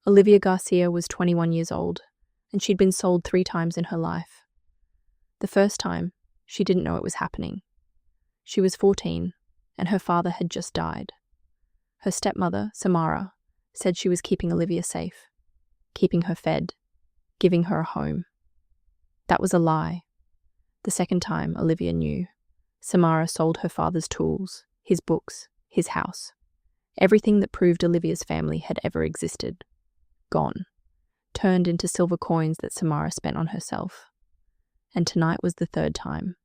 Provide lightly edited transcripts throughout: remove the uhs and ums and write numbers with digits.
Olivia Garcia was 21 years old, and she'd been sold 3 times in her life. The first time, she didn't know it was happening. She was 14, and her father had just died. Her stepmother, Samara, said she was keeping Olivia safe, keeping her fed, giving her a home. That was a lie. The second time, Olivia knew. Samara sold her father's tools, his books, his house. Everything that proved Olivia's family had ever existed. Gone. Turned into silver coins that Samara spent on herself. And tonight was the third time.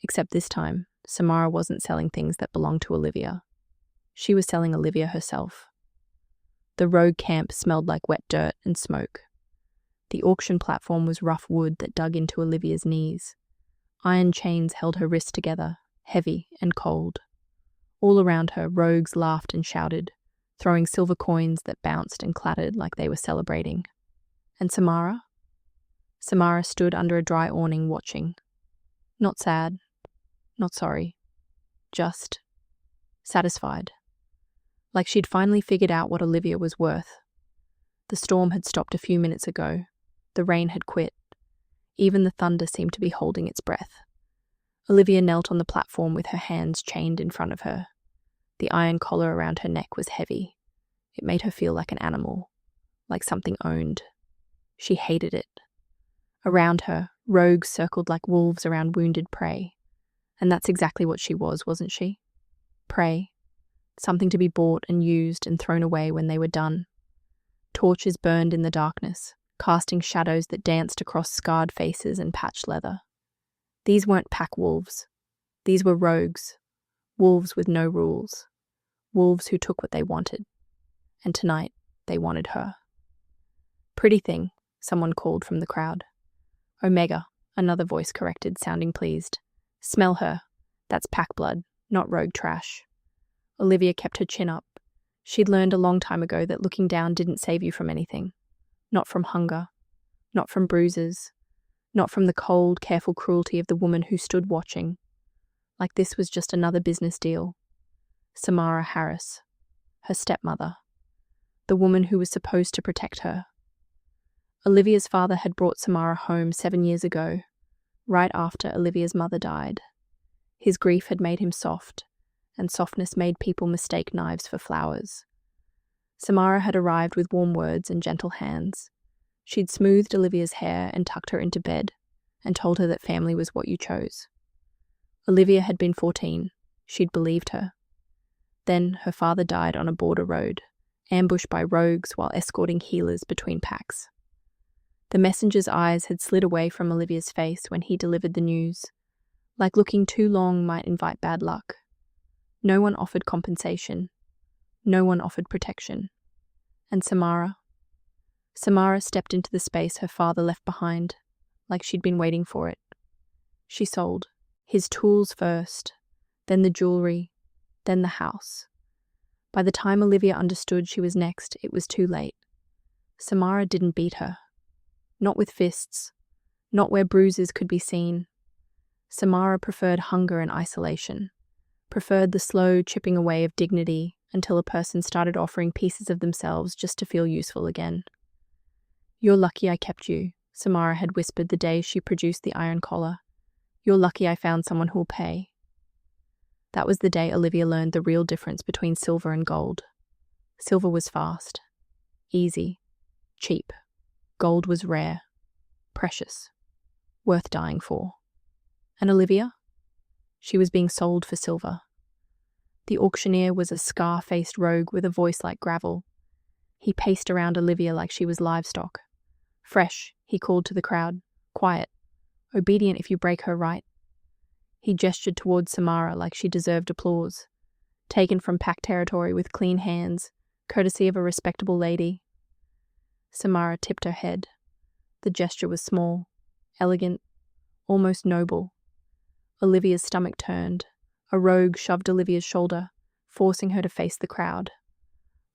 Except this time, Samara wasn't selling things that belonged to Olivia. She was selling Olivia herself. The rogue camp smelled like wet dirt and smoke. The auction platform was rough wood that dug into Olivia's knees. Iron chains held her wrists together, heavy and cold. All around her, rogues laughed and shouted, throwing silver coins that bounced and clattered like they were celebrating. And Samara? Samara stood under a dry awning watching. Not sad, not sorry, just satisfied. Like she'd finally figured out what Olivia was worth. The storm had stopped a few minutes ago. The rain had quit. Even the thunder seemed to be holding its breath. Olivia knelt on the platform with her hands chained in front of her. The iron collar around her neck was heavy. It made her feel like an animal, like something owned. She hated it. Around her, rogues circled like wolves around wounded prey. And that's exactly what she was, wasn't she? Prey. Something to be bought and used and thrown away when they were done. Torches burned in the darkness, casting shadows that danced across scarred faces and patched leather. These weren't pack wolves. These were rogues. Wolves with no rules. Wolves who took what they wanted. And tonight, they wanted her. Pretty thing, someone called from the crowd. Omega, another voice corrected, sounding pleased. Smell her. That's pack blood, not rogue trash. Olivia kept her chin up. She'd learned a long time ago that looking down didn't save you from anything. Not from hunger. Not from bruises. Not from the cold, careful cruelty of the woman who stood watching. Like this was just another business deal. Samara Harris. Her stepmother. The woman who was supposed to protect her. Olivia's father had brought Samara home 7 years ago, right after Olivia's mother died. His grief had made him soft, and softness made people mistake knives for flowers. Samara had arrived with warm words and gentle hands. She'd smoothed Olivia's hair and tucked her into bed, and told her that family was what you chose. Olivia had been 14. She'd believed her. Then her father died on a border road, ambushed by rogues while escorting healers between packs. The messenger's eyes had slid away from Olivia's face when he delivered the news, like looking too long might invite bad luck. No one offered compensation. No one offered protection. And Samara? Samara stepped into the space her father left behind, like she'd been waiting for it. She sold. His tools first, then the jewelry, then the house. By the time Olivia understood she was next, it was too late. Samara didn't beat her. Not with fists. Not where bruises could be seen. Samara preferred hunger and isolation. Preferred the slow chipping away of dignity until a person started offering pieces of themselves just to feel useful again. "You're lucky I kept you," Samara had whispered the day she produced the iron collar. "You're lucky I found someone who'll pay." That was the day Olivia learned the real difference between silver and gold. Silver was fast, easy, cheap. Gold was rare, precious, worth dying for. And Olivia? She was being sold for silver. The auctioneer was a scar-faced rogue with a voice like gravel. He paced around Olivia like she was livestock. "Fresh," he called to the crowd. "Quiet. Obedient if you break her right." He gestured towards Samara like she deserved applause. Taken from pack territory with clean hands, courtesy of a respectable lady. Samara tipped her head. The gesture was small, elegant, almost noble. Olivia's stomach turned. A rogue shoved Olivia's shoulder, forcing her to face the crowd.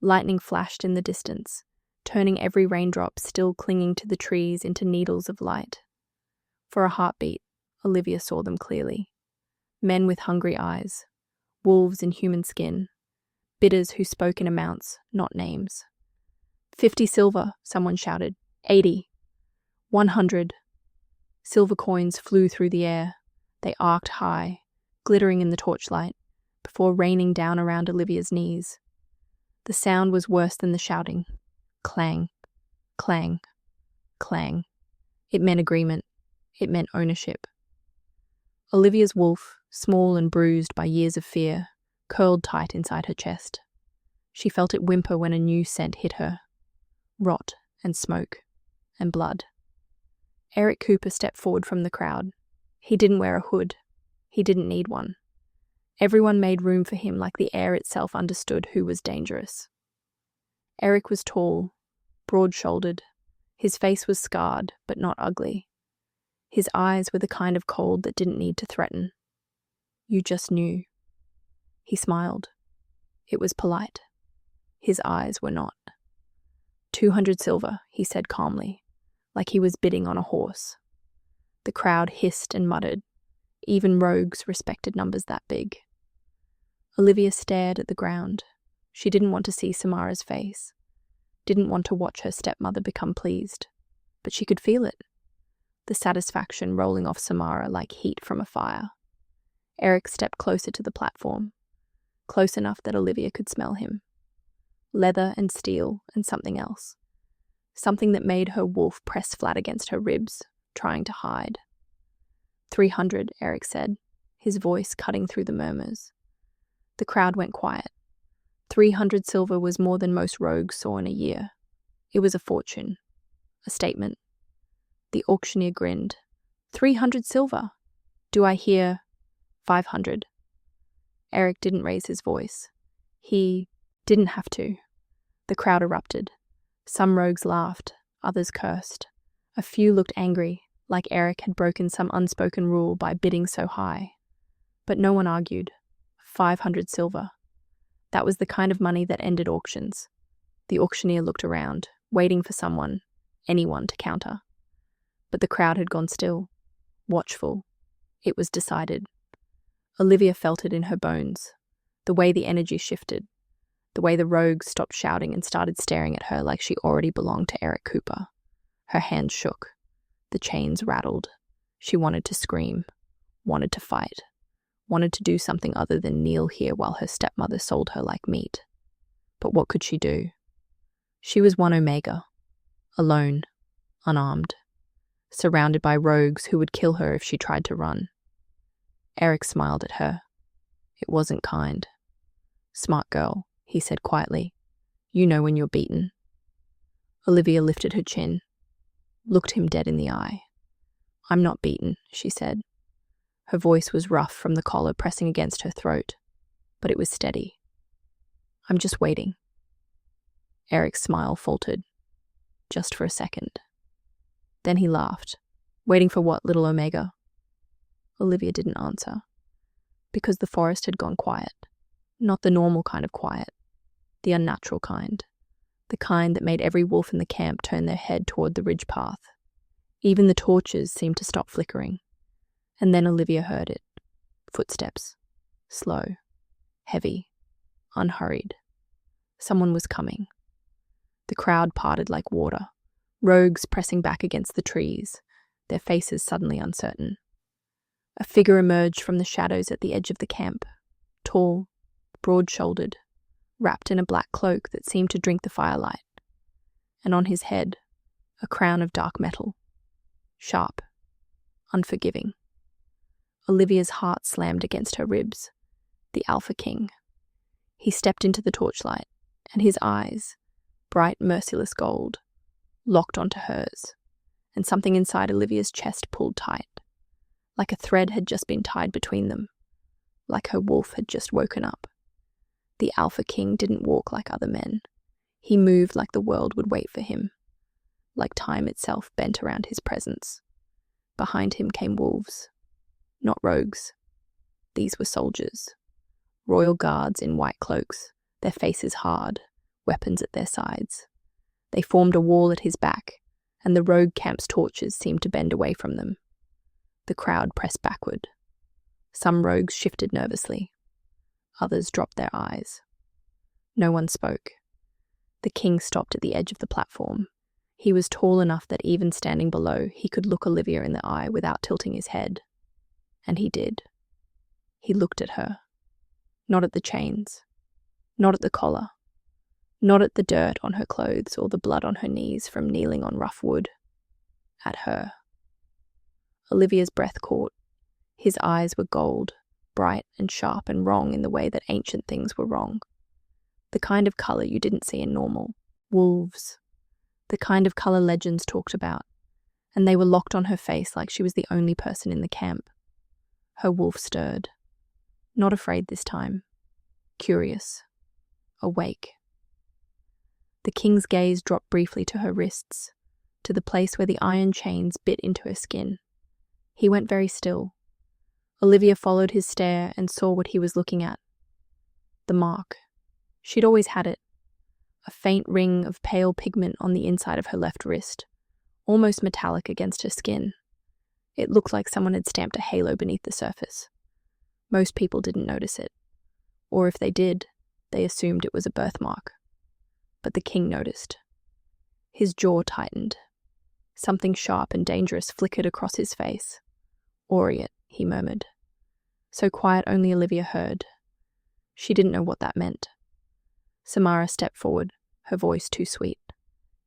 Lightning flashed in the distance, turning every raindrop still clinging to the trees into needles of light. For a heartbeat, Olivia saw them clearly. Men with hungry eyes, wolves in human skin, bidders who spoke in amounts, not names. 50 silver, someone shouted. 80. 100. Silver coins flew through the air. They arced high, glittering in the torchlight, before raining down around Olivia's knees. The sound was worse than the shouting. Clang, clang, clang. It meant agreement. It meant ownership. Olivia's wolf, small and bruised by years of fear, curled tight inside her chest. She felt it whimper when a new scent hit her. Rot and smoke and blood. Erik Cooper stepped forward from the crowd. He didn't wear a hood. He didn't need one. Everyone made room for him like the air itself understood who was dangerous. Erik was tall, broad-shouldered. His face was scarred, but not ugly. His eyes were the kind of cold that didn't need to threaten. You just knew. He smiled. It was polite. His eyes were not. 200 silver, he said calmly, like he was bidding on a horse. The crowd hissed and muttered. Even rogues respected numbers that big. Olivia stared at the ground. She didn't want to see Samara's face. Didn't want to watch her stepmother become pleased. But she could feel it. The satisfaction rolling off Samara like heat from a fire. Erik stepped closer to the platform, close enough that Olivia could smell him. Leather and steel and something else. Something that made her wolf press flat against her ribs, trying to hide. 300, Erik said, his voice cutting through the murmurs. The crowd went quiet. 300 silver was more than most rogues saw in a year. It was a fortune. A statement. The auctioneer grinned. 300 silver. Do I hear 500? Erik didn't raise his voice. He didn't have to. The crowd erupted. Some rogues laughed, others cursed. A few looked angry, like Erik had broken some unspoken rule by bidding so high. But no one argued. 500 silver. That was the kind of money that ended auctions. The auctioneer looked around, waiting for someone, anyone to counter. But the crowd had gone still, watchful. It was decided. Olivia felt it in her bones, the way the energy shifted, the way the rogues stopped shouting and started staring at her like she already belonged to Erik Cooper. Her hands shook. The chains rattled. She wanted to scream, wanted to fight, wanted to do something other than kneel here while her stepmother sold her like meat. But what could she do? She was one Omega, alone, unarmed, surrounded by rogues who would kill her if she tried to run. Erik smiled at her. It wasn't kind. Smart girl, he said quietly. You know when you're beaten. Olivia lifted her chin, looked him dead in the eye. I'm not beaten, she said. Her voice was rough from the collar pressing against her throat, but it was steady. I'm just waiting. Erik's smile faltered, just for a second. Then he laughed. Waiting for what, little Omega? Olivia didn't answer, because the forest had gone quiet. Not the normal kind of quiet, the unnatural kind. The kind that made every wolf in the camp turn their head toward the ridge path. Even the torches seemed to stop flickering. And then Olivia heard it. Footsteps. Slow. Heavy. Unhurried. Someone was coming. The crowd parted like water, rogues pressing back against the trees, their faces suddenly uncertain. A figure emerged from the shadows at the edge of the camp, tall, broad-shouldered, wrapped in a black cloak that seemed to drink the firelight, and on his head, a crown of dark metal, sharp, unforgiving. Olivia's heart slammed against her ribs. The Alpha King. He stepped into the torchlight, and his eyes, bright, merciless gold, locked onto hers, and something inside Olivia's chest pulled tight, like a thread had just been tied between them, like her wolf had just woken up. The Alpha King didn't walk like other men. He moved like the world would wait for him, like time itself bent around his presence. Behind him came wolves. Not rogues. These were soldiers. Royal guards in white cloaks, their faces hard, weapons at their sides. They formed a wall at his back, and the rogue camp's torches seemed to bend away from them. The crowd pressed backward. Some rogues shifted nervously. Others dropped their eyes. No one spoke. The king stopped at the edge of the platform. He was tall enough that even standing below, he could look Olivia in the eye without tilting his head. And he did. He looked at her. Not at the chains. Not at the collar. Not at the dirt on her clothes or the blood on her knees from kneeling on rough wood. At her. Olivia's breath caught. His eyes were gold, bright and sharp and wrong in the way that ancient things were wrong. The kind of colour you didn't see in normal. Wolves. The kind of colour legends talked about. And they were locked on her face like she was the only person in the camp. Her wolf stirred. Not afraid this time. Curious. Awake. The king's gaze dropped briefly to her wrists, to the place where the iron chains bit into her skin. He went very still. Olivia followed his stare and saw what he was looking at. The mark. She'd always had it. A faint ring of pale pigment on the inside of her left wrist, almost metallic against her skin. It looked like someone had stamped a halo beneath the surface. Most people didn't notice it. Or if they did, they assumed it was a birthmark. But the king noticed. His jaw tightened. Something sharp and dangerous flickered across his face. Aureate, he murmured. So quiet only Olivia heard. She didn't know what that meant. Samara stepped forward, her voice too sweet.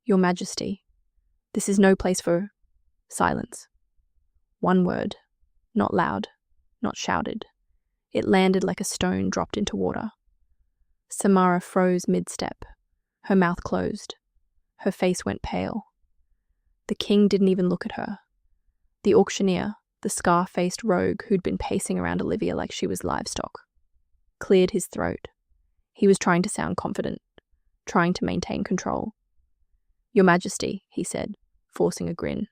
Your Majesty, this is no place for silence. One word, not loud, not shouted. It landed like a stone dropped into water. Samara froze mid-step. Her mouth closed. Her face went pale. The king didn't even look at her. The auctioneer, the scar-faced rogue who'd been pacing around Olivia like she was livestock, cleared his throat. He was trying to sound confident, trying to maintain control. Your Majesty, he said, forcing a grin.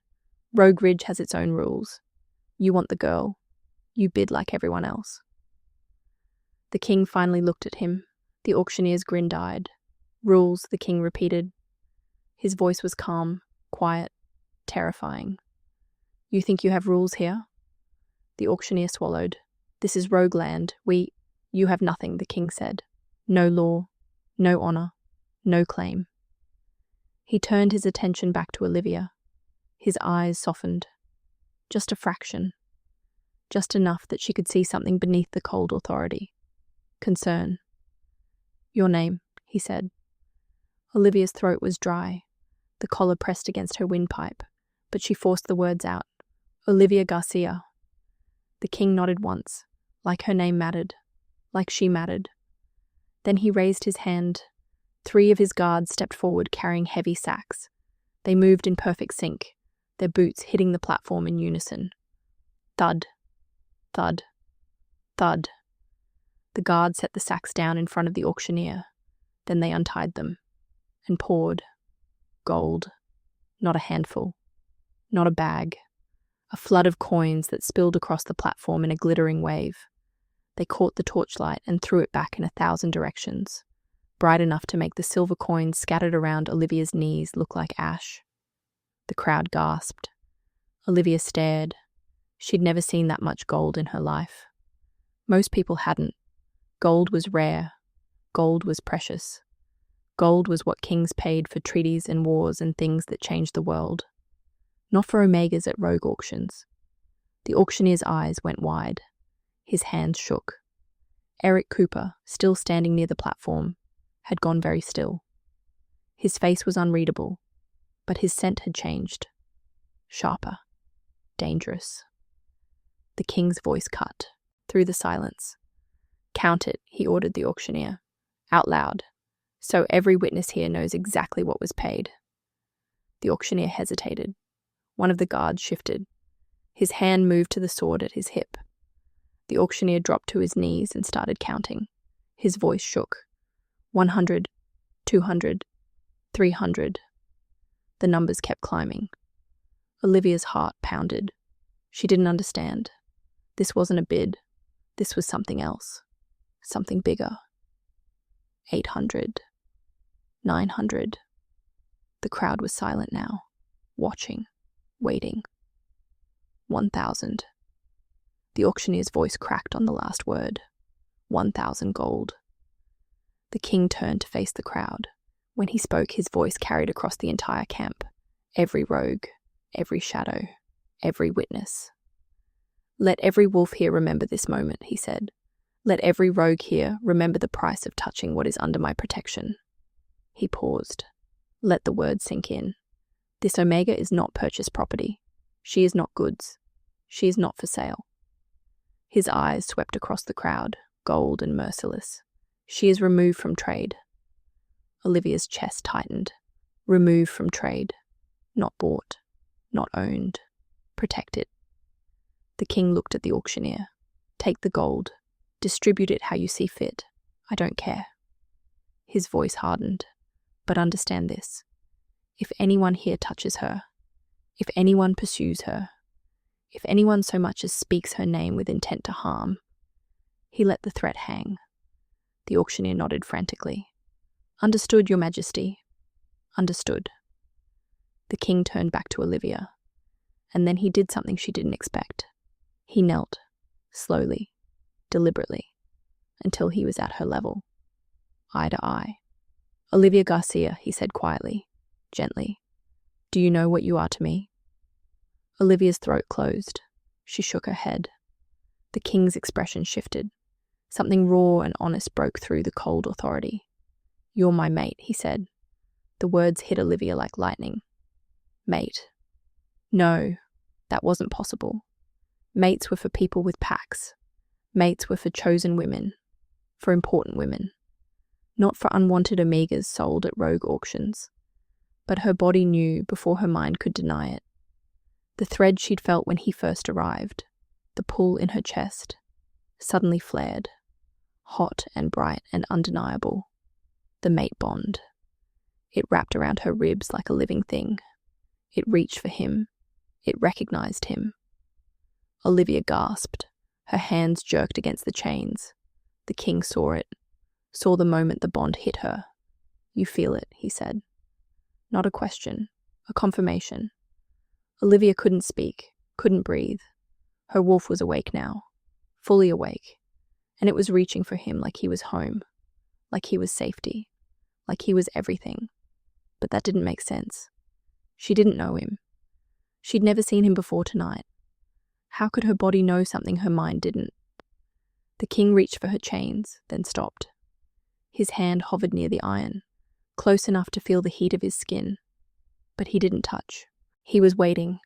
Rogue Ridge has its own rules. You want the girl. You bid like everyone else. The king finally looked at him. The auctioneer's grin died. Rules, the king repeated. His voice was calm, quiet, terrifying. You think you have rules here? The auctioneer swallowed. This is rogue land. You have nothing, the king said. No law, no honour, no claim. He turned his attention back to Olivia. His eyes softened. Just a fraction. Just enough that she could see something beneath the cold authority. Concern. Your name, he said. Olivia's throat was dry. The collar pressed against her windpipe, but she forced the words out. Olivia Garcia. The king nodded once, like her name mattered, like she mattered. Then he raised his hand. 3 of his guards stepped forward carrying heavy sacks. They moved in perfect sync, their boots hitting the platform in unison. Thud, thud, thud. The guards set the sacks down in front of the auctioneer. Then they untied them and poured gold. Not a handful, not a bag. A flood of coins that spilled across the platform in a glittering wave. They caught the torchlight and threw it back in 1,000 directions, bright enough to make the silver coins scattered around Olivia's knees look like ash. The crowd gasped. Olivia stared. She'd never seen that much gold in her life. Most people hadn't. Gold was rare. Gold was precious. Gold was what kings paid for treaties and wars and things that changed the world. Not for omegas at rogue auctions. The auctioneer's eyes went wide. His hands shook. Erik Cooper, still standing near the platform, had gone very still. His face was unreadable, but his scent had changed. Sharper. Dangerous. The king's voice cut through the silence. Count it, he ordered the auctioneer, out loud, so every witness here knows exactly what was paid. The auctioneer hesitated. One of the guards shifted. His hand moved to the sword at his hip. The auctioneer dropped to his knees and started counting. His voice shook. 100, 200, 300. The numbers kept climbing. Olivia's heart pounded. She didn't understand. This wasn't a bid. This was something else. Something bigger. 800. 900. The crowd was silent now, watching, waiting. 1,000. The auctioneer's voice cracked on the last word. 1,000 gold. The king turned to face the crowd. When he spoke, his voice carried across the entire camp. Every rogue, every shadow, every witness. "Let every wolf here remember this moment," he said. "Let every rogue here remember the price of touching what is under my protection." He paused. Let the words sink in. This Omega is not purchased property. She is not goods. She is not for sale. His eyes swept across the crowd, gold and merciless. She is removed from trade. Olivia's chest tightened. Removed from trade. Not bought. Not owned. Protected. The king looked at the auctioneer. "Take the gold. Distribute it how you see fit. I don't care." His voice hardened. "But understand this. If anyone here touches her, if anyone pursues her, if anyone so much as speaks her name with intent to harm." He let the threat hang. The auctioneer nodded frantically. "Understood, Your Majesty. Understood." The king turned back to Olivia, and then he did something she didn't expect. He knelt, slowly, deliberately, until he was at her level, eye to eye. "Olivia Garcia," he said quietly, gently, "do you know what you are to me?" Olivia's throat closed. She shook her head. The king's expression shifted. Something raw and honest broke through the cold authority. "You're my mate," he said. The words hit Olivia like lightning. Mate. No, that wasn't possible. Mates were for people with packs. Mates were for chosen women, for important women, not for unwanted Omegas sold at rogue auctions. But her body knew before her mind could deny it. The thread she'd felt when he first arrived, the pull in her chest, suddenly flared, hot and bright and undeniable. The mate bond. It wrapped around her ribs like a living thing. It reached for him. It recognized him. Olivia gasped. Her hands jerked against the chains. The king saw it, saw the moment the bond hit her. "You feel it," he said. Not a question, a confirmation. Olivia couldn't speak, couldn't breathe. Her wolf was awake now, fully awake, and it was reaching for him like he was home, like he was safety, like he was everything. But that didn't make sense. She didn't know him. She'd never seen him before tonight. How could her body know something her mind didn't? The king reached for her chains, then stopped. His hand hovered near the iron, close enough to feel the heat of his skin. But he didn't touch. He was waiting,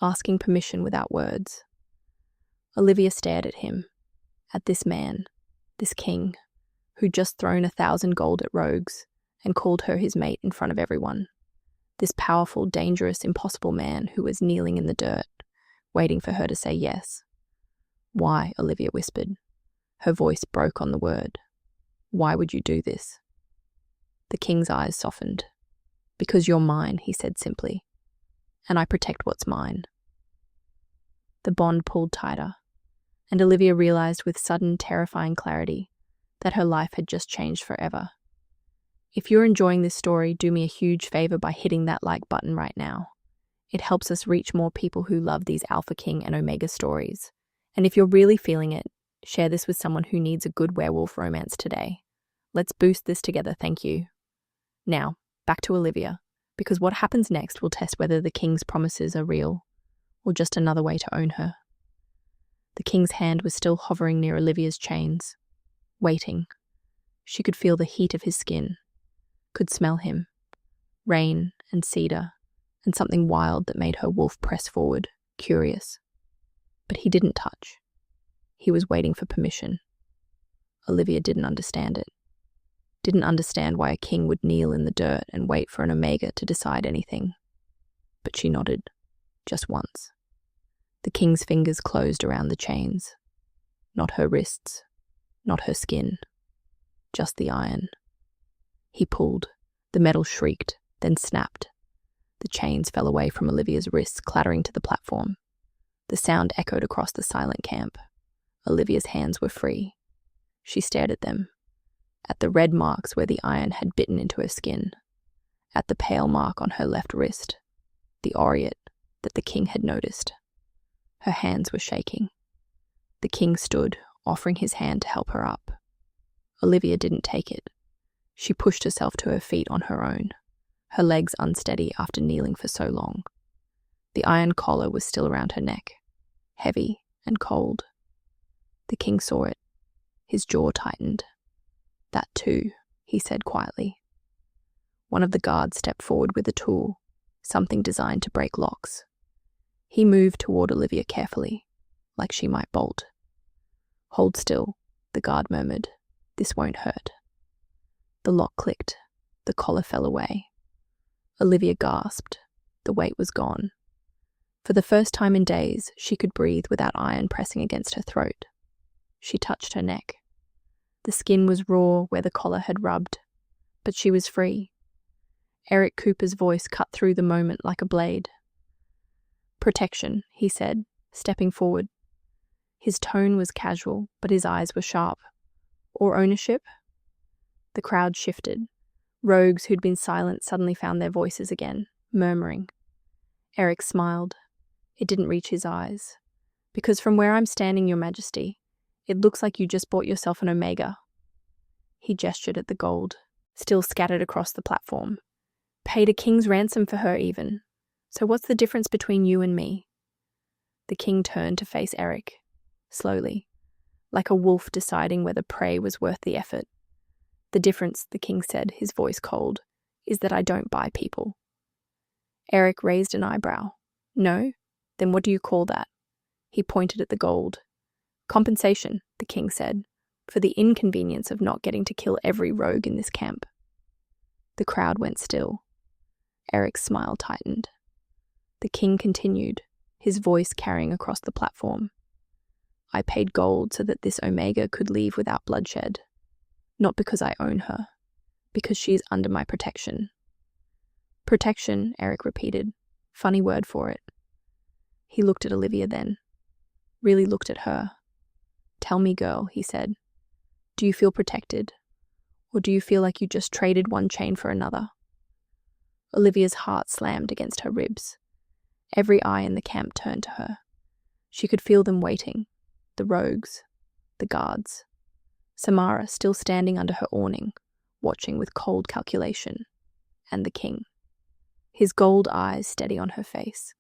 asking permission without words. Olivia stared at him, at this man, this king, who'd just thrown 1,000 gold at rogues and called her his mate in front of everyone. This powerful, dangerous, impossible man who was kneeling in the dirt, waiting for her to say yes. "Why?" Olivia whispered. Her voice broke on the word. "Why would you do this?" The king's eyes softened. "Because you're mine," he said simply. "And I protect what's mine." The bond pulled tighter, and Olivia realized with sudden, terrifying clarity that her life had just changed forever. If you're enjoying this story, do me a huge favor by hitting that like button right now. It helps us reach more people who love these Alpha King and Omega stories. And if you're really feeling it, share this with someone who needs a good werewolf romance today. Let's boost this together, thank you. Now, back to Olivia, because what happens next will test whether the king's promises are real, or just another way to own her. The king's hand was still hovering near Olivia's chains, waiting. She could feel the heat of his skin, could smell him, rain and cedar, and something wild that made her wolf press forward, curious. But he didn't touch. He was waiting for permission. Olivia didn't understand it. Didn't understand why a king would kneel in the dirt and wait for an Omega to decide anything. But she nodded, just once. The king's fingers closed around the chains. Not her wrists, not her skin, just the iron. He pulled. The metal shrieked, then snapped. The chains fell away from Olivia's wrists, clattering to the platform. The sound echoed across the silent camp. Olivia's hands were free. She stared at them, at the red marks where the iron had bitten into her skin, at the pale mark on her left wrist, the aureate that the king had noticed. Her hands were shaking. The king stood, offering his hand to help her up. Olivia didn't take it. She pushed herself to her feet on her own, her legs unsteady after kneeling for so long. The iron collar was still around her neck, heavy and cold. The king saw it. His jaw tightened. "That too," he said quietly. One of the guards stepped forward with a tool, something designed to break locks. He moved toward Olivia carefully, like she might bolt. "Hold still," the guard murmured. "This won't hurt." The lock clicked. The collar fell away. Olivia gasped. The weight was gone. For the first time in days, she could breathe without iron pressing against her throat. She touched her neck. The skin was raw where the collar had rubbed, but she was free. Erik Cooper's voice cut through the moment like a blade. "Protection," he said, stepping forward. His tone was casual, but his eyes were sharp. "Or ownership?" The crowd shifted. Rogues who'd been silent suddenly found their voices again, murmuring. Erik smiled. It didn't reach his eyes. "Because from where I'm standing, Your Majesty, it looks like you just bought yourself an Omega." He gestured at the gold, still scattered across the platform. "Paid a king's ransom for her even. So what's the difference between you and me?" The king turned to face Erik, slowly, like a wolf deciding whether prey was worth the effort. "The difference," the king said, his voice cold, "is that I don't buy people." Erik raised an eyebrow. "No? Then what do you call that?" He pointed at the gold. "Compensation," the king said, "for the inconvenience of not getting to kill every rogue in this camp." The crowd went still. Erik's smile tightened. The king continued, his voice carrying across the platform. "I paid gold so that this Omega could leave without bloodshed. Not because I own her, because she is under my protection." "Protection," Erik repeated. "Funny word for it." He looked at Olivia then. Really looked at her. "Tell me, girl," he said. "Do you feel protected? Or do you feel like you just traded one chain for another?" Olivia's heart slammed against her ribs. Every eye in the camp turned to her. She could feel them waiting. The rogues. The guards. Samara still standing under her awning, watching with cold calculation. And the king. His gold eyes steady on her face.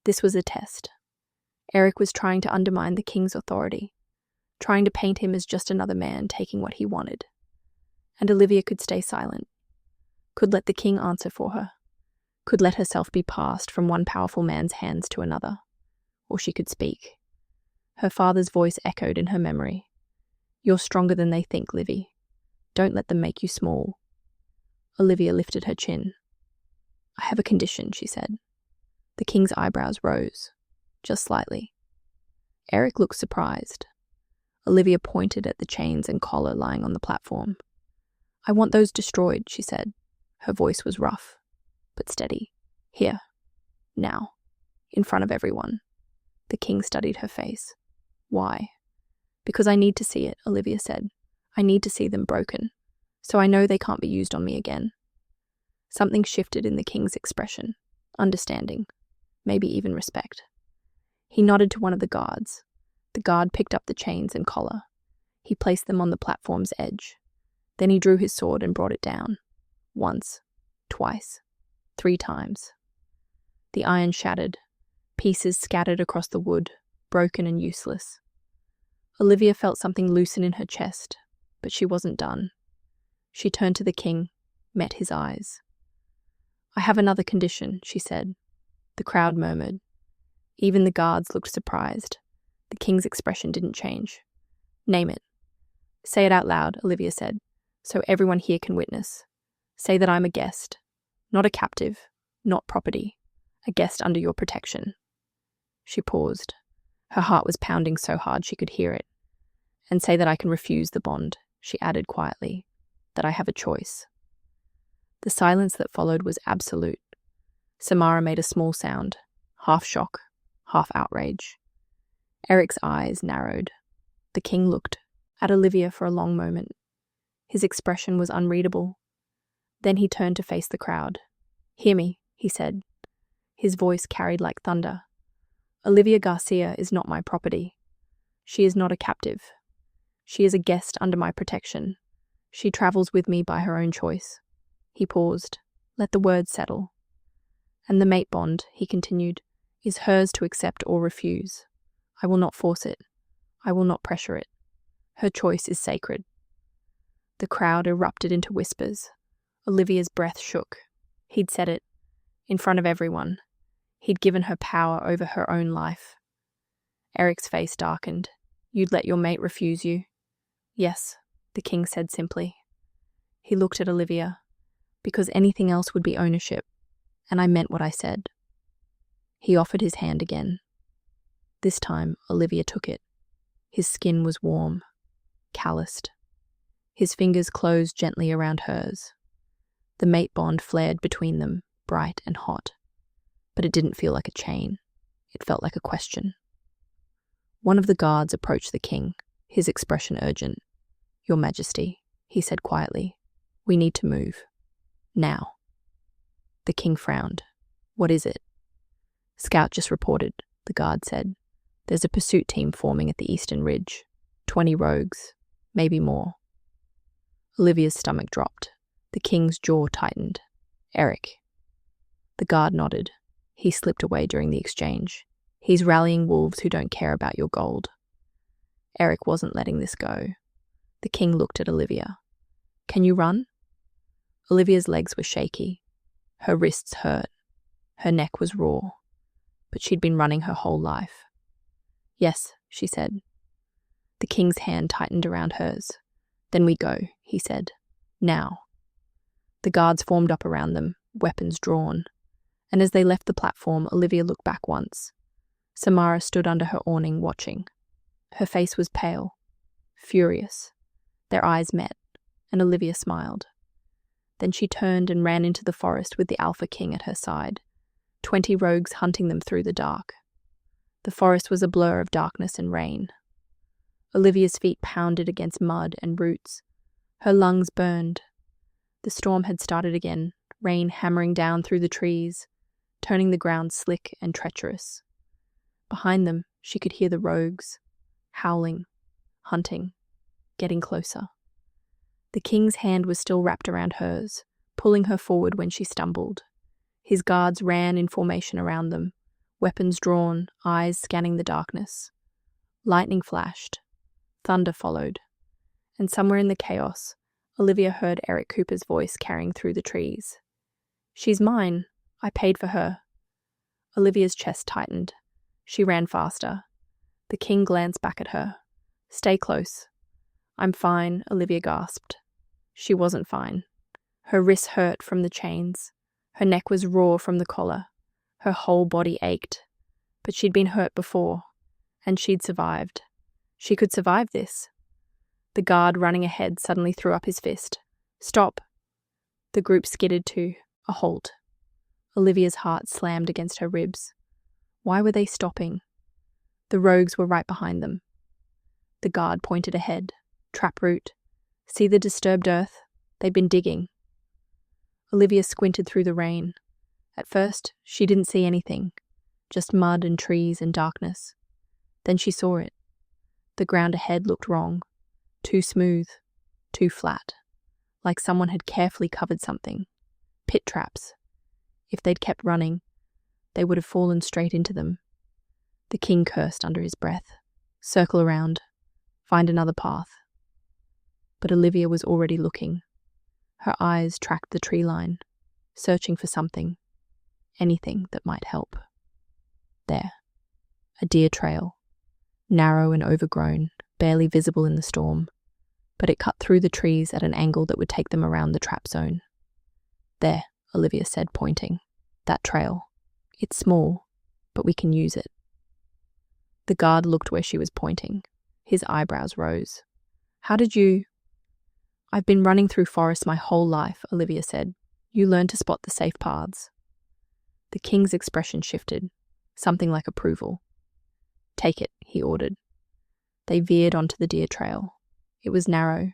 This was a test. Erik was trying to undermine the king's authority, trying to paint him as just another man taking what he wanted. And Olivia could stay silent, could let the king answer for her, could let herself be passed from one powerful man's hands to another, or she could speak. Her father's voice echoed in her memory. "You're stronger than they think, Livy. Don't let them make you small." Olivia lifted her chin. "I have a condition," she said. The king's eyebrows rose, just slightly. Erik looked surprised. Olivia pointed at the chains and collar lying on the platform. "I want those destroyed," she said. Her voice was rough, but steady. "Here. Now. In front of everyone." The king studied her face. "Why?" "Because I need to see it," Olivia said. "I need to see them broken, so I know they can't be used on me again." Something shifted in the king's expression. Understanding. Maybe even respect. He nodded to one of the guards. The guard picked up the chains and collar. He placed them on the platform's edge. Then he drew his sword and brought it down. Once. Twice. 3 times. The iron shattered. Pieces scattered across the wood, broken and useless. Olivia felt something loosen in her chest, but she wasn't done. She turned to the king, met his eyes. "I have another condition," she said. The crowd murmured. Even the guards looked surprised. The king's expression didn't change. "Name it." "Say it out loud," Olivia said, "so everyone here can witness. Say that I'm a guest, not a captive, not property, a guest under your protection." She paused. Her heart was pounding so hard she could hear it. "And say that I can refuse the bond," she added quietly, "that I have a choice." The silence that followed was absolute. Samara made a small sound, half shock, half outrage. Erik's eyes narrowed. The king looked at Olivia for a long moment. His expression was unreadable. Then he turned to face the crowd. "Hear me," he said. His voice carried like thunder. "Olivia Garcia is not my property. She is not a captive. She is a guest under my protection, She travels with me by her own choice. He paused. Let the words settle. And the mate bond, he continued, is hers to accept or refuse. I will not force it. I will not pressure it. Her choice is sacred. The crowd erupted into whispers. Olivia's breath shook. He'd said it. In front of everyone. He'd given her power over her own life. Erik's face darkened. You'd let your mate refuse you? Yes, the king said simply. He looked at Olivia. Because anything else would be ownership. And I meant what I said. He offered his hand again. This time, Olivia took it. His skin was warm, calloused. His fingers closed gently around hers. The mate bond flared between them, bright and hot. But it didn't feel like a chain. It felt like a question. One of the guards approached the king, his expression urgent. Your Majesty, he said quietly, we need to move. Now. The king frowned. What is it? Scout just reported, the guard said. There's a pursuit team forming at the eastern ridge. 20 rogues, maybe more. Olivia's stomach dropped. The king's jaw tightened. Erik. The guard nodded. He slipped away during the exchange. He's rallying wolves who don't care about your gold. Erik wasn't letting this go. The king looked at Olivia. Can you run? Olivia's legs were shaky. Her wrists hurt. Her neck was raw. But she'd been running her whole life. Yes, she said. The king's hand tightened around hers. Then we go, he said. Now. The guards formed up around them, weapons drawn. And as they left the platform, Olivia looked back once. Samara stood under her awning, watching. Her face was pale, furious. Their eyes met, and Olivia smiled. Then she turned and ran into the forest with the Alpha King at her side, 20 rogues hunting them through the dark. The forest was a blur of darkness and rain. Olivia's feet pounded against mud and roots. Her lungs burned. The storm had started again, rain hammering down through the trees, turning the ground slick and treacherous. Behind them, she could hear the rogues, howling, hunting, getting closer. The king's hand was still wrapped around hers, pulling her forward when she stumbled. His guards ran in formation around them, weapons drawn, eyes scanning the darkness. Lightning flashed. Thunder followed. And somewhere in the chaos, Olivia heard Erik Cooper's voice carrying through the trees. She's mine. I paid for her. Olivia's chest tightened. She ran faster. The king glanced back at her. Stay close. I'm fine, Olivia gasped. She wasn't fine. Her wrists hurt from the chains. Her neck was raw from the collar. Her whole body ached. But she'd been hurt before, and she'd survived. She could survive this. The guard running ahead suddenly threw up his fist. Stop! The group skidded to a halt. Olivia's heart slammed against her ribs. Why were they stopping? The rogues were right behind them. The guard pointed ahead. Traproot. See the disturbed earth? They've been digging. Olivia squinted through the rain. At first, she didn't see anything. Just mud and trees and darkness. Then she saw it. The ground ahead looked wrong. Too smooth. Too flat. Like someone had carefully covered something. Pit traps. If they'd kept running, they would have fallen straight into them. The king cursed under his breath. Circle around. Find another path. But Olivia was already looking. Her eyes tracked the tree line, searching for something. Anything that might help. There. A deer trail. Narrow and overgrown, barely visible in the storm. But it cut through the trees at an angle that would take them around the trap zone. There, Olivia said, pointing. That trail. It's small, but we can use it. The guard looked where she was pointing. His eyebrows rose. How did you... I've been running through forests my whole life, Olivia said. You learn to spot the safe paths. The king's expression shifted, something like approval. Take it, he ordered. They veered onto the deer trail. It was narrow,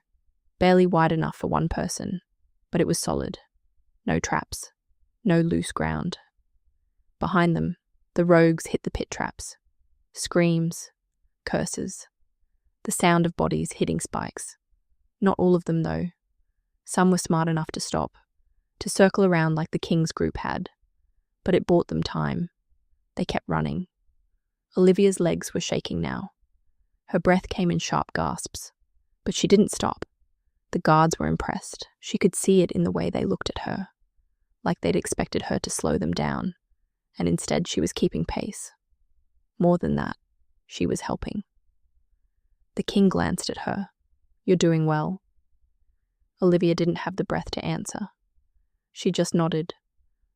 barely wide enough for one person, but it was solid. No traps, no loose ground. Behind them, the rogues hit the pit traps. Screams, curses, the sound of bodies hitting spikes. Not all of them, though, Some were smart enough to stop, to circle around like the king's group had. But it bought them time. They kept running. Olivia's legs were shaking now. Her breath came in sharp gasps. But she didn't stop. The guards were impressed. She could see it in the way they looked at her, like they'd expected her to slow them down, and instead she was keeping pace. More than that, she was helping. The king glanced at her. "You're doing well." Olivia didn't have the breath to answer. She just nodded.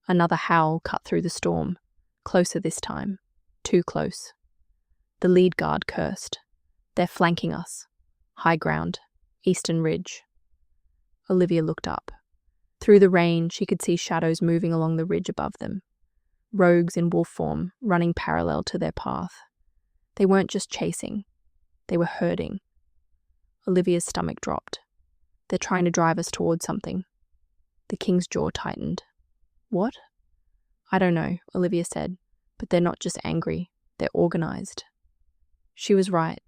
Another howl cut through the storm, closer this time, too close. The lead guard cursed. "They're flanking us. High ground, Eastern Ridge." Olivia looked up. Through the rain, she could see shadows moving along the ridge above them. Rogues in wolf form, running parallel to their path. They weren't just chasing. They were herding. Olivia's stomach dropped. "They're trying to drive us towards something." The king's jaw tightened. "What?" "I don't know," Olivia said, "but they're not just angry. They're organized." She was right.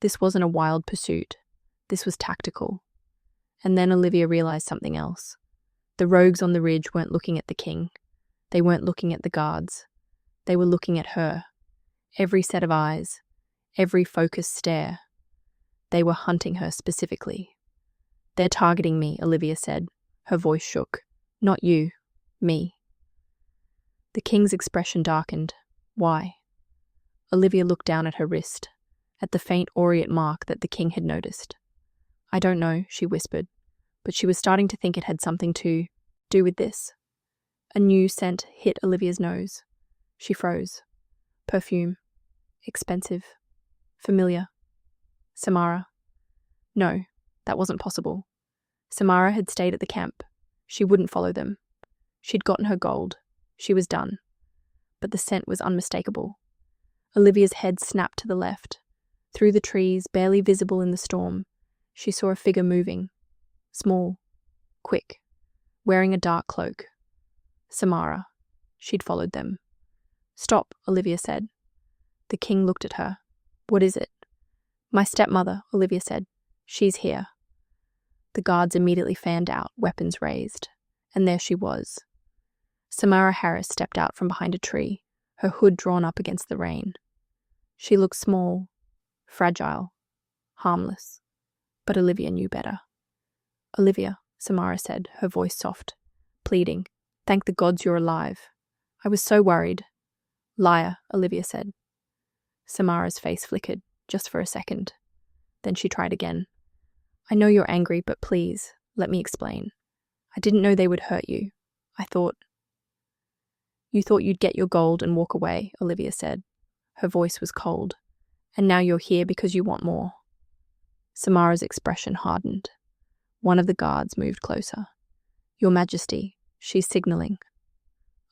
This wasn't a wild pursuit. This was tactical. And then Olivia realized something else. The rogues on the ridge weren't looking at the king. They weren't looking at the guards. They were looking at her. Every set of eyes, every focused stare. They were hunting her specifically. "They're targeting me," Olivia said. Her voice shook. "Not you. Me." The king's expression darkened. "Why?" Olivia looked down at her wrist, at the faint Aureate Mark that the king had noticed. "I don't know," she whispered, but she was starting to think it had something to do with this. A new scent hit Olivia's nose. She froze. Perfume. Expensive. Familiar. Samara. No, that wasn't possible. Samara had stayed at the camp. She wouldn't follow them. She'd gotten her gold. She was done. But the scent was unmistakable. Olivia's head snapped to the left. Through the trees, barely visible in the storm, she saw a figure moving. Small. Quick. Wearing a dark cloak. Samara. She'd followed them. "Stop," Olivia said. The king looked at her. "What is it?" "My stepmother," Olivia said. "She's here." The guards immediately fanned out, weapons raised. And there she was. Samara Harris stepped out from behind a tree, her hood drawn up against the rain. She looked small, fragile, harmless. But Olivia knew better. "Olivia," Samara said, her voice soft, pleading. "Thank the gods you're alive. I was so worried." "Liar," Olivia said. Samara's face flickered, just for a second. Then she tried again. "I know you're angry, but please, let me explain. I didn't know they would hurt you. I thought—" "You thought you'd get your gold and walk away," Olivia said. Her voice was cold. "And now you're here because you want more." Samara's expression hardened. One of the guards moved closer. "Your Majesty, she's signaling."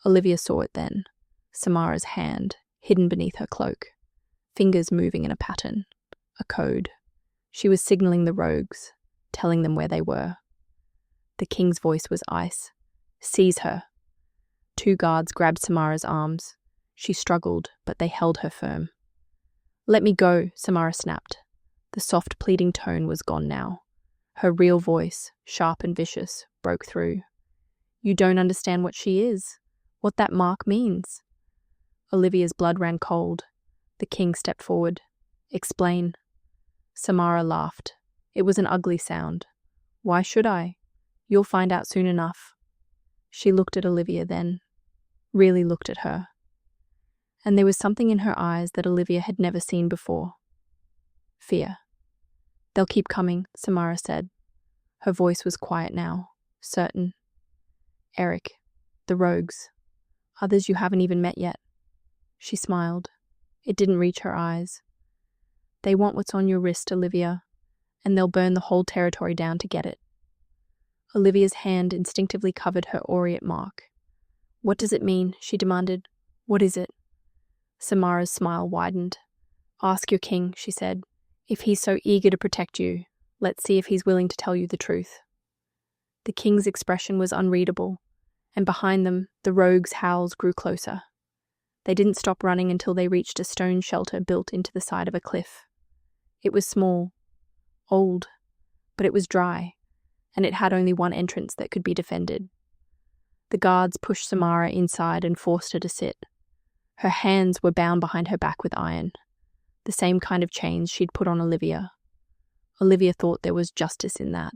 Olivia saw it then. Samara's hand, hidden beneath her cloak. Fingers moving in a pattern. A code. She was signaling the rogues, telling them where they were. The king's voice was ice. "Seize her." Two guards grabbed Samara's arms. She struggled, but they held her firm. "Let me go," Samara snapped. The soft, pleading tone was gone now. Her real voice, sharp and vicious, broke through. "You don't understand what she is, what that mark means." Olivia's blood ran cold. The king stepped forward. "Explain." Samara laughed. It was an ugly sound. "Why should I? You'll find out soon enough." She looked at Olivia then. Really looked at her. And there was something in her eyes that Olivia had never seen before. Fear. "They'll keep coming," Samara said. Her voice was quiet now, certain. "Erik, the rogues. Others you haven't even met yet." She smiled. It didn't reach her eyes. "They want what's on your wrist, Olivia, and they'll burn the whole territory down to get it." Olivia's hand instinctively covered her Aureate Mark. "What does it mean?" she demanded. "What is it?" Samara's smile widened. "Ask your king," she said. "If he's so eager to protect you, let's see if he's willing to tell you the truth." The king's expression was unreadable, and behind them, the rogues' howls grew closer. They didn't stop running until they reached a stone shelter built into the side of a cliff. It was small, old, but it was dry. and it had only one entrance that could be defended. The guards pushed Samara inside and forced her to sit. Her hands were bound behind her back with iron, the same kind of chains she'd put on Olivia. Olivia thought there was justice in that.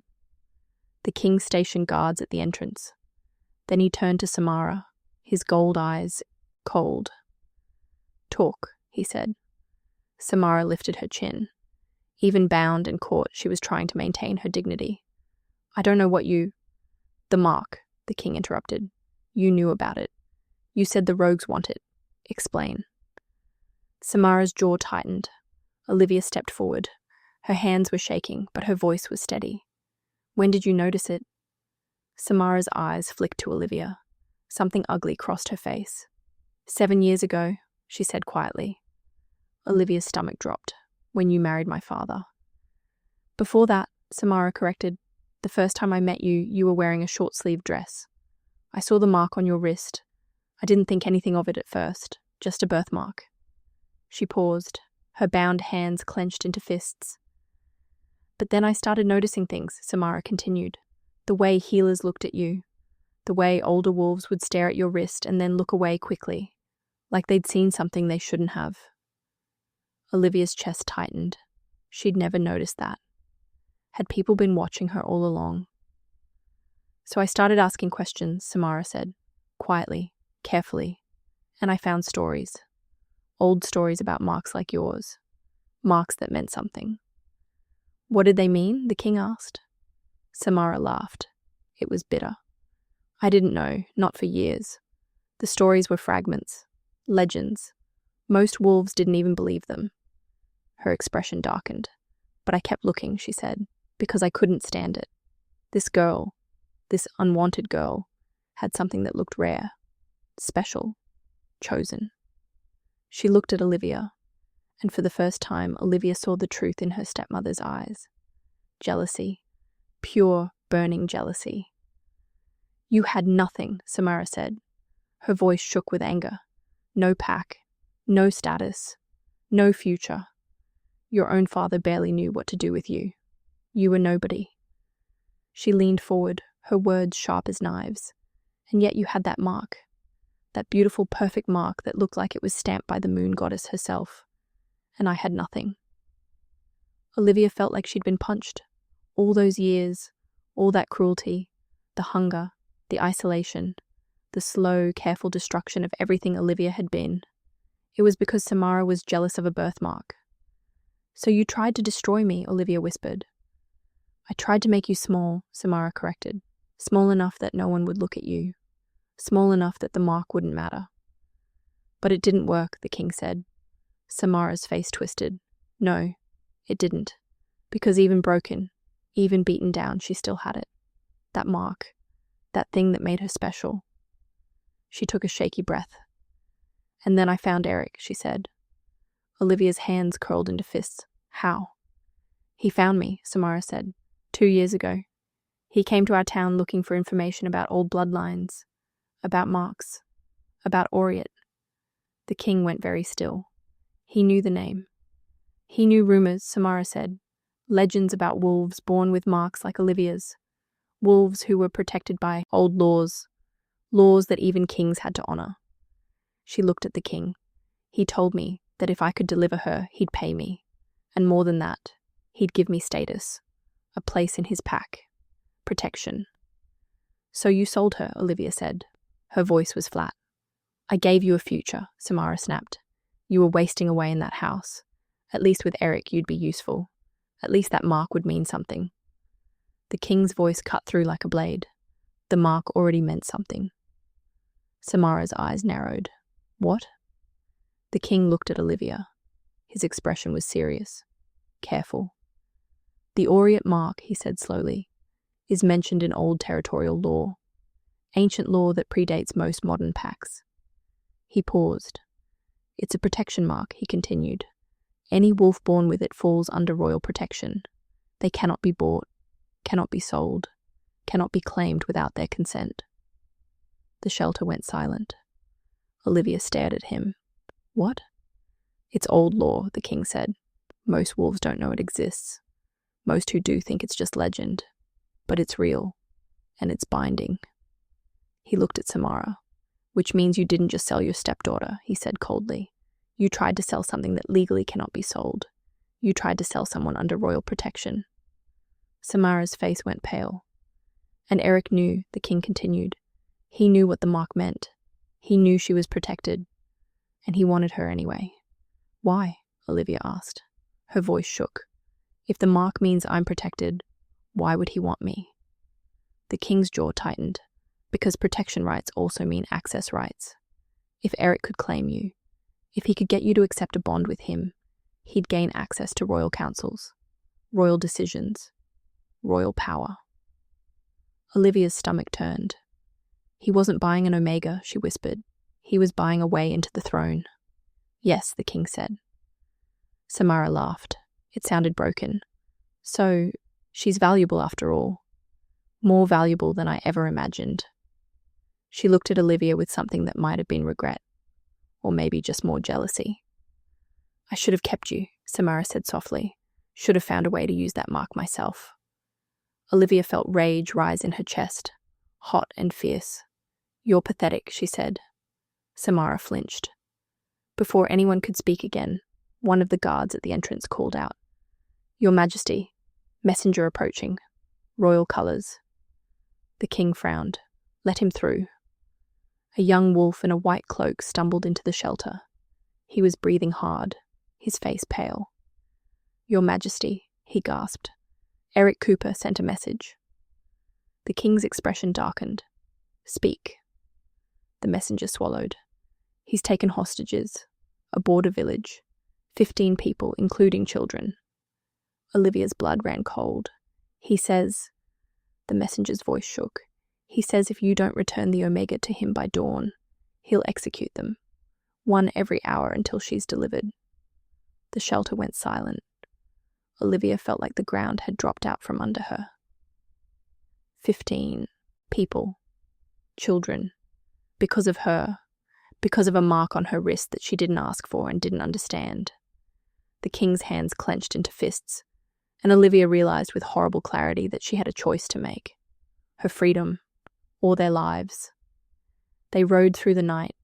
The king stationed guards at the entrance. Then he turned to Samara, his gold eyes cold. "Talk," he said. Samara lifted her chin. Even bound and caught, she was trying to maintain her dignity. "I don't know what you—" "The mark," the king interrupted. "You knew about it. You said the rogues want it. Explain." Samara's jaw tightened. Olivia stepped forward. Her hands were shaking, but her voice was steady. "When did you notice it?" Samara's eyes flicked to Olivia. Something ugly crossed her face. 7 years ago, she said quietly. Olivia's stomach dropped. "When you married my father." "Before that," Samara corrected. "The first time I met you, you were wearing a short-sleeved dress. I saw the mark on your wrist. I didn't think anything of it at first, just a birthmark." She paused, her bound hands clenched into fists. "But then I started noticing things," Samara continued. "The way healers looked at you. The way older wolves would stare at your wrist and then look away quickly, like they'd seen something they shouldn't have." Olivia's chest tightened. She'd never noticed that. Had people been watching her all along? "So I started asking questions," Samara said, quietly, carefully, "and I found stories. Old stories about marks like yours. Marks that meant something." "What did they mean?" the king asked. Samara laughed. It was bitter. "I didn't know, not for years. The stories were fragments, legends. Most wolves didn't even believe them." Her expression darkened. "But I kept looking," she said, "because I couldn't stand it. This girl, this unwanted girl, had something that looked rare, special, chosen." She looked at Olivia, and for the first time, Olivia saw the truth in her stepmother's eyes. Jealousy. Pure, burning jealousy. "You had nothing," Samara said. Her voice shook with anger. "No pack, no status, no future. Your own father barely knew what to do with you. You were nobody." She leaned forward, her words sharp as knives. "And yet you had that mark. That beautiful, perfect mark that looked like it was stamped by the moon goddess herself. And I had nothing." Olivia felt like she'd been punched. All those years, all that cruelty, the hunger, the isolation, the slow, careful destruction of everything Olivia had been. It was because Samara was jealous of a birthmark. "So you tried to destroy me," Olivia whispered. "I tried to make you small," Samara corrected. "Small enough that no one would look at you. Small enough that the mark wouldn't matter." "But it didn't work," the king said. Samara's face twisted. "No, it didn't. Because even broken, even beaten down, she still had it. That mark. That thing that made her special." She took a shaky breath. "And then I found Erik," she said. Olivia's hands curled into fists. "How?" "He found me," Samara said. 2 years ago. He came to our town looking for information about old bloodlines, about marks, about Aureate." The king went very still. He knew the name. He knew rumors, Samara said. Legends about wolves born with marks like Olivia's. Wolves who were protected by old laws. Laws that even kings had to honor. She looked at the king. "He told me that if I could deliver her, he'd pay me. And more than that, he'd give me status. A place in his pack. Protection." "So you sold her," Olivia said. Her voice was flat. "I gave you a future," Samara snapped. "You were wasting away in that house. At least with Erik you'd be useful. At least that mark would mean something." The king's voice cut through like a blade. The mark already meant something. Samara's eyes narrowed. "What?" The king looked at Olivia. His expression was serious, careful. "The Aureate Mark," he said slowly, "is mentioned in old territorial law. Ancient law that predates most modern pacts." He paused. "It's a protection mark," he continued. "Any wolf born with it falls under royal protection. They cannot be bought, cannot be sold, cannot be claimed without their consent." The shelter went silent. Olivia stared at him. "What?" "It's old law," the king said. "Most wolves don't know it exists. Most who do think it's just legend. but it's real, and it's binding. He looked at Samara. Which means you didn't just sell your stepdaughter, he said coldly. You tried to sell something that legally cannot be sold. You tried to sell someone under royal protection. Samara's face went pale. And Erik knew, the king continued. He knew what the mark meant. He knew she was protected. And he wanted her anyway. Why? Olivia asked. Her voice shook. If the mark means I'm protected, why would he want me? The king's jaw tightened. Because protection rights also mean access rights. If Erik could claim you, if he could get you to accept a bond with him, he'd gain access to royal councils, royal decisions, royal power. Olivia's stomach turned. He wasn't buying an Omega, she whispered. He was buying a way into the throne. Yes, the king said. Samara laughed. It sounded broken. So, she's valuable after all. More valuable than I ever imagined. She looked at Olivia with something that might have been regret, or maybe just more jealousy. I should have kept you, Samara said softly. Should have found a way to use that mark myself. Olivia felt rage rise in her chest, hot and fierce. You're pathetic, she said. Samara flinched. Before anyone could speak again, one of the guards at the entrance called out, Your Majesty, messenger approaching, royal colours. The king frowned. Let him through. A young wolf in a white cloak stumbled into the shelter. He was breathing hard, his face pale. Your Majesty, he gasped. Erik Cooper sent a message. The king's expression darkened. Speak. The messenger swallowed. He's taken hostages. A border village. 15 people, including children. Olivia's blood ran cold. He says... The messenger's voice shook. He says if you don't return the Omega to him by dawn, he'll execute them. 1 every hour until she's delivered. The shelter went silent. Olivia felt like the ground had dropped out from under her. 15 people. Children. Because of her. Because of a mark on her wrist that she didn't ask for and didn't understand. The king's hands clenched into fists, and Olivia realized with horrible clarity that she had a choice to make. Her freedom, or their lives. They rode through the night.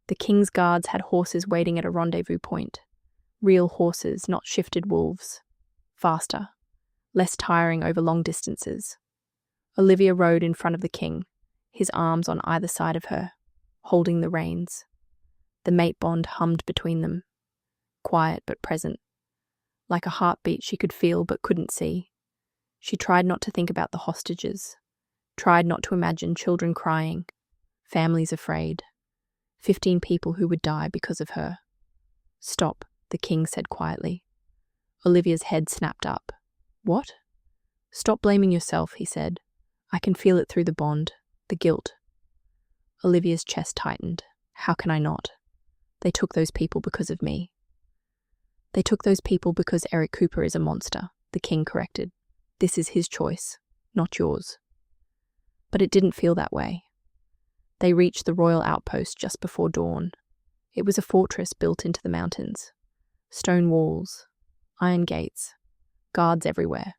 The king's guards had horses waiting at a rendezvous point. Real horses, not shifted wolves. Faster. Less tiring over long distances. Olivia rode in front of the king, his arms on either side of her, holding the reins. The mate bond hummed between them. Quiet but present. Like a heartbeat she could feel but couldn't see. She tried not to think about the hostages. Tried not to imagine children crying, families afraid, 15 people who would die because of her. Stop, the king said quietly. Olivia's head snapped up. What? Stop blaming yourself, he said. I can feel it through the bond, the guilt. Olivia's chest tightened. How can I not? They took those people because of me. They took those people because Erik Cooper is a monster, the king corrected. This is his choice, not yours. But it didn't feel that way. They reached the royal outpost just before dawn. It was a fortress built into the mountains. Stone walls, iron gates, guards everywhere.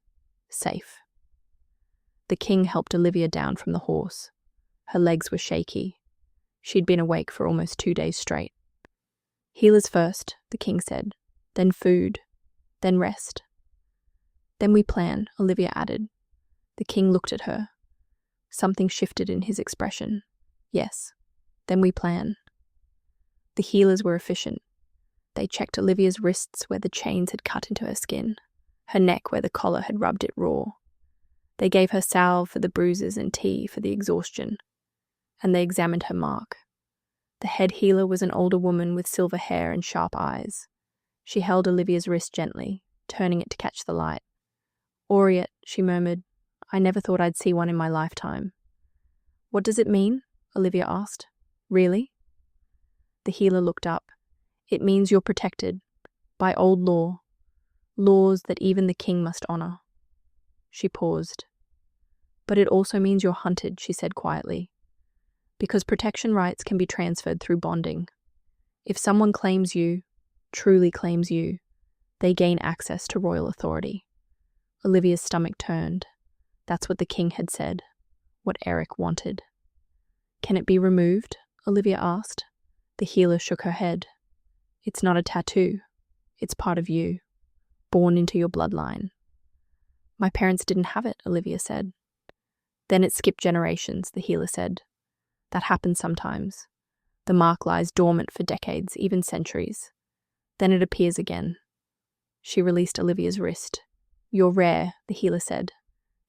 Safe. The king helped Olivia down from the horse. Her legs were shaky. She'd been awake for almost 2 days straight. Healers first, the king said. Then food. Then rest. Then we plan, Olivia added. The king looked at her. Something shifted in his expression. Yes. Then we plan. The healers were efficient. They checked Olivia's wrists where the chains had cut into her skin, her neck where the collar had rubbed it raw. They gave her salve for the bruises and tea for the exhaustion, and they examined her mark. The head healer was an older woman with silver hair and sharp eyes. She held Olivia's wrist gently, turning it to catch the light. Aureate, she murmured. I never thought I'd see one in my lifetime. What does it mean? Olivia asked. Really? The healer looked up. It means you're protected. By old law. Laws that even the king must honor. She paused. But it also means you're hunted, she said quietly. Because protection rights can be transferred through bonding. If someone claims you, truly claims you, they gain access to royal authority. Olivia's stomach turned. That's what the king had said, what Erik wanted. Can it be removed? Olivia asked. The healer shook her head. It's not a tattoo. It's part of you, born into your bloodline. My parents didn't have it, Olivia said. Then it skipped generations, the healer said. That happens sometimes. The mark lies dormant for decades, even centuries. Then it appears again. She released Olivia's wrist. You're rare, the healer said.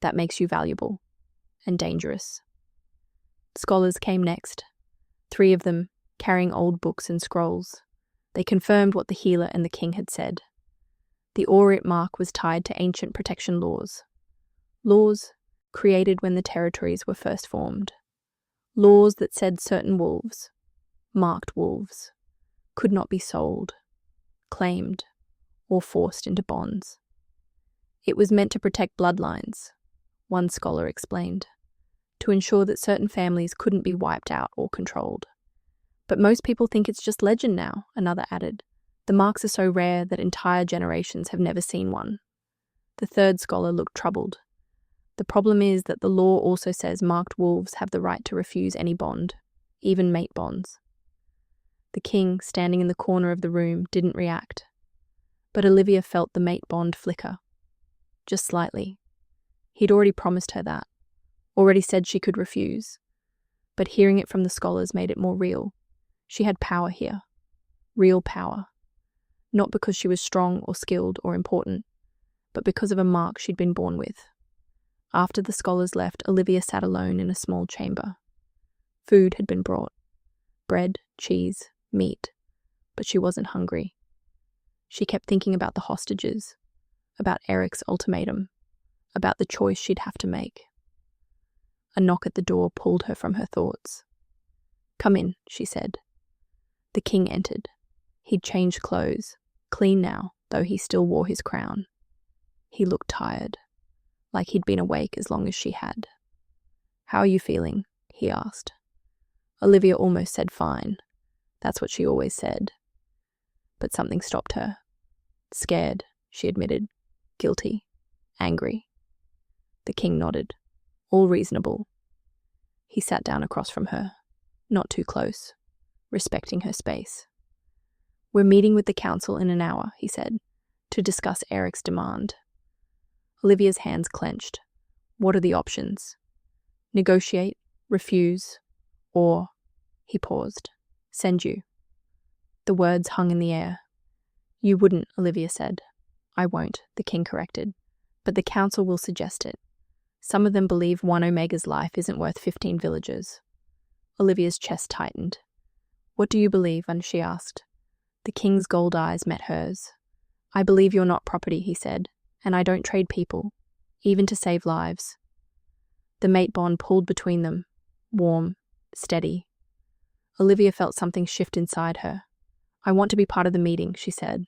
That makes you valuable and dangerous. Scholars came next, 3 of them, carrying old books and scrolls. They confirmed what the healer and the king had said. The Aureate Mark was tied to ancient protection laws. Laws created when the territories were first formed. Laws that said certain wolves, marked wolves, could not be sold, claimed, or forced into bonds. It was meant to protect bloodlines, one scholar explained, to ensure that certain families couldn't be wiped out or controlled. But most people think it's just legend now, another added. The marks are so rare that entire generations have never seen one. The 3rd scholar looked troubled. The problem is that the law also says marked wolves have the right to refuse any bond, even mate bonds. The king, standing in the corner of the room, didn't react. But Olivia felt the mate bond flicker. Just slightly. He'd already promised her that, already said she could refuse. But hearing it from the scholars made it more real. She had power here. Real power. Not because she was strong or skilled or important, but because of a mark she'd been born with. After the scholars left, Olivia sat alone in a small chamber. Food had been brought. Bread, cheese, meat. But she wasn't hungry. She kept thinking about the hostages, about Erik's ultimatum, about the choice she'd have to make. A knock at the door pulled her from her thoughts. Come in, she said. The king entered. He'd changed clothes, clean now, though he still wore his crown. He looked tired, like he'd been awake as long as she had. How are you feeling? He asked. Olivia almost said fine. That's what she always said. But something stopped her. Scared, she admitted. Guilty. Angry. The king nodded. All reasonable. He sat down across from her, not too close, respecting her space. We're meeting with the council in an hour, he said, to discuss Erik's demand. Olivia's hands clenched. What are the options? Negotiate, refuse, or, he paused, send you. The words hung in the air. You wouldn't, Olivia said. I won't, the king corrected, but the council will suggest it. Some of them believe one Omega's life isn't worth 15 villagers. Olivia's chest tightened. What do you believe? And she asked. The king's gold eyes met hers. I believe you're not property, he said, and I don't trade people, even to save lives. The mate bond pulled between them, warm, steady. Olivia felt something shift inside her. I want to be part of the meeting, she said.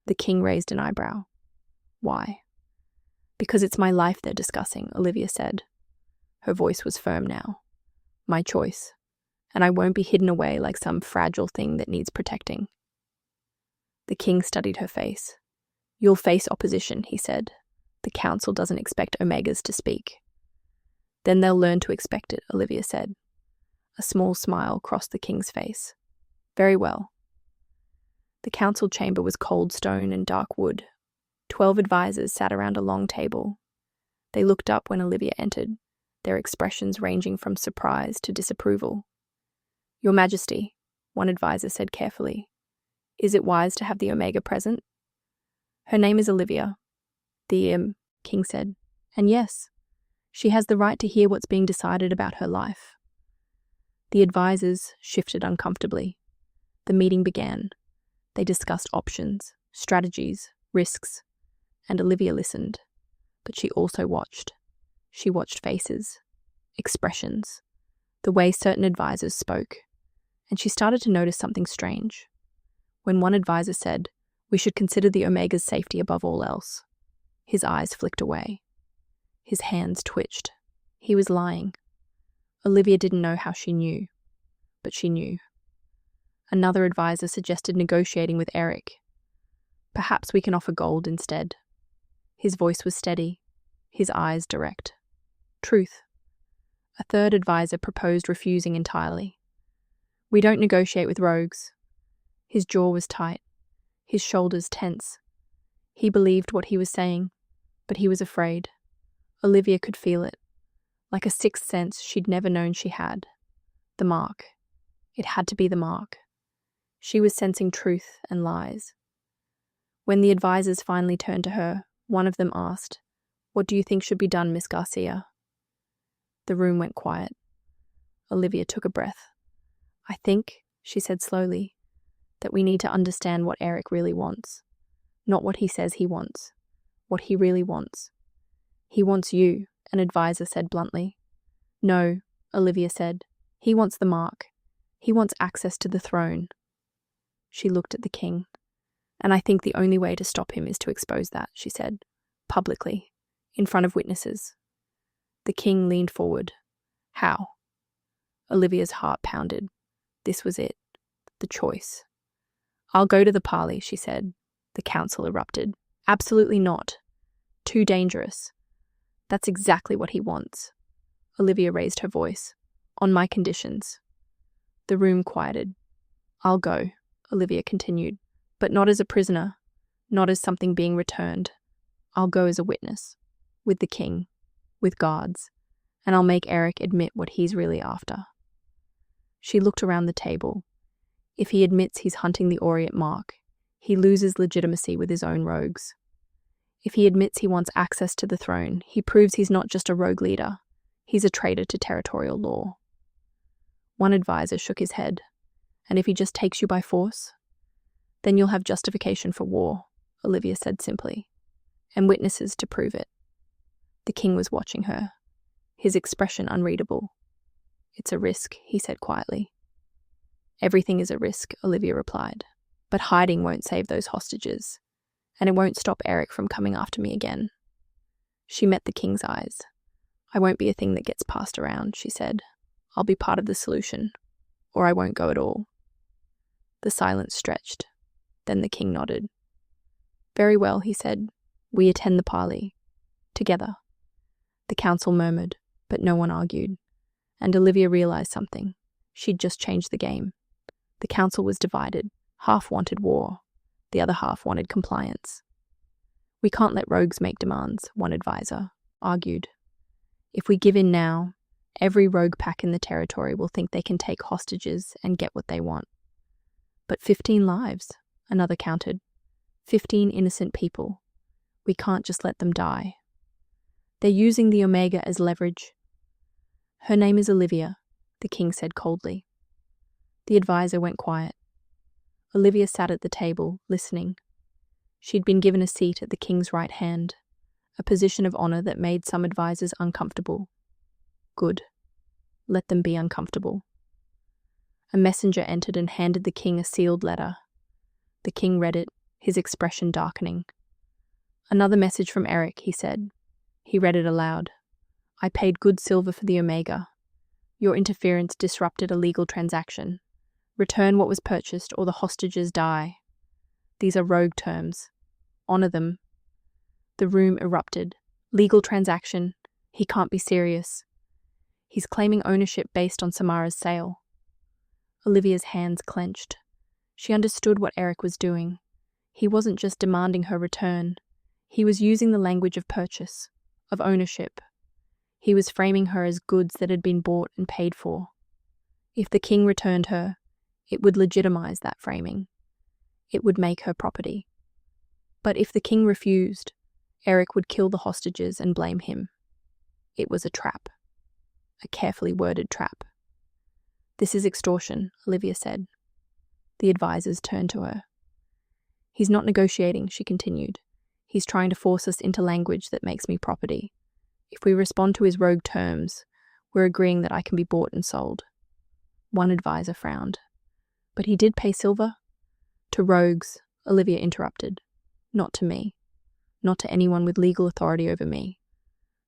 The king raised an eyebrow. Why? Because it's my life they're discussing, Olivia said. Her voice was firm now. My choice. And I won't be hidden away like some fragile thing that needs protecting. The king studied her face. You'll face opposition, he said. The council doesn't expect Omegas to speak. Then they'll learn to expect it, Olivia said. A small smile crossed the king's face. Very well. The council chamber was cold stone and dark wood. 12 advisors sat around a long table. They looked up when Olivia entered, their expressions ranging from surprise to disapproval. Your Majesty, one advisor said carefully, is it wise to have the Omega present? Her name is Olivia, the king said, and yes, she has the right to hear what's being decided about her life. The advisors shifted uncomfortably. The meeting began. They discussed options, strategies, risks, and Olivia listened, but she also watched. She watched faces, expressions, the way certain advisors spoke, and she started to notice something strange. When one advisor said, we should consider the Omega's safety above all else, his eyes flicked away. His hands twitched. He was lying. Olivia didn't know how she knew, but she knew. Another advisor suggested negotiating with Erik. Perhaps we can offer gold instead. His voice was steady, his eyes direct. Truth. A third advisor proposed refusing entirely. We don't negotiate with rogues. His jaw was tight, his shoulders tense. He believed what he was saying, but he was afraid. Olivia could feel it, like a sixth sense she'd never known she had. The mark. It had to be the mark. She was sensing truth and lies. When the advisors finally turned to her, one of them asked, "What do you think should be done, Miss Garcia?" The room went quiet. Olivia took a breath. "I think," she said slowly, "that we need to understand what Erik really wants. Not what he says he wants. What he really wants. He wants you," an advisor said bluntly. "No," Olivia said. "He wants the mark. He wants access to the throne." She looked at the king. "And I think the only way to stop him is to expose that," she said, publicly, in front of witnesses. The king leaned forward. "How?" Olivia's heart pounded. This was it. The choice. "I'll go to the parley," she said. The council erupted. "Absolutely not. Too dangerous. That's exactly what he wants." Olivia raised her voice. "On my conditions." The room quieted. "I'll go," Olivia continued, "but not as a prisoner, not as something being returned. I'll go as a witness, with the king, with guards, and I'll make Erik admit what he's really after." She looked around the table. If he admits he's hunting the Aureate Mark, he loses legitimacy with his own rogues. If he admits he wants access to the throne, he proves he's not just a rogue leader, he's a traitor to territorial law. One advisor shook his head. "And if he just takes you by force?" "Then you'll have justification for war," Olivia said simply, "and witnesses to prove it." The king was watching her, his expression unreadable. "It's a risk," he said quietly. "Everything is a risk," Olivia replied. "But hiding won't save those hostages, and it won't stop Erik from coming after me again." She met the king's eyes. "I won't be a thing that gets passed around," she said. "I'll be part of the solution, or I won't go at all." The silence stretched. Then the king nodded. "Very well," he said. "We attend the parley. Together." The council murmured, but no one argued. And Olivia realized something. She'd just changed the game. The council was divided. Half wanted war. The other half wanted compliance. "We can't let rogues make demands," one advisor argued. "If we give in now, every rogue pack in the territory will think they can take hostages and get what they want." "But 15 lives," another countered. 15 innocent people. We can't just let them die. They're using the Omega as leverage." "Her name is Olivia," the king said coldly. The advisor went quiet. Olivia sat at the table, listening. She'd been given a seat at the king's right hand, a position of honor that made some advisors uncomfortable. Good. Let them be uncomfortable. A messenger entered and handed the king a sealed letter. The king read it, his expression darkening. "Another message from Erik," he said. He read it aloud. "I paid good silver for the Omega. Your interference disrupted a legal transaction. Return what was purchased or the hostages die. These are rogue terms. Honor them." The room erupted. Legal transaction. He can't be serious. He's claiming ownership based on Samara's sale. Olivia's hands clenched. She understood what Erik was doing. He wasn't just demanding her return. He was using the language of purchase, of ownership. He was framing her as goods that had been bought and paid for. If the king returned her, it would legitimize that framing. It would make her property. But if the king refused, Erik would kill the hostages and blame him. It was a trap. A carefully worded trap. "This is extortion," Olivia said. The advisors turned to her. "He's not negotiating," she continued. "He's trying to force us into language that makes me property. If we respond to his rogue terms, we're agreeing that I can be bought and sold." One advisor frowned. "But he did pay silver?" "To rogues," Olivia interrupted. "Not to me. Not to anyone with legal authority over me.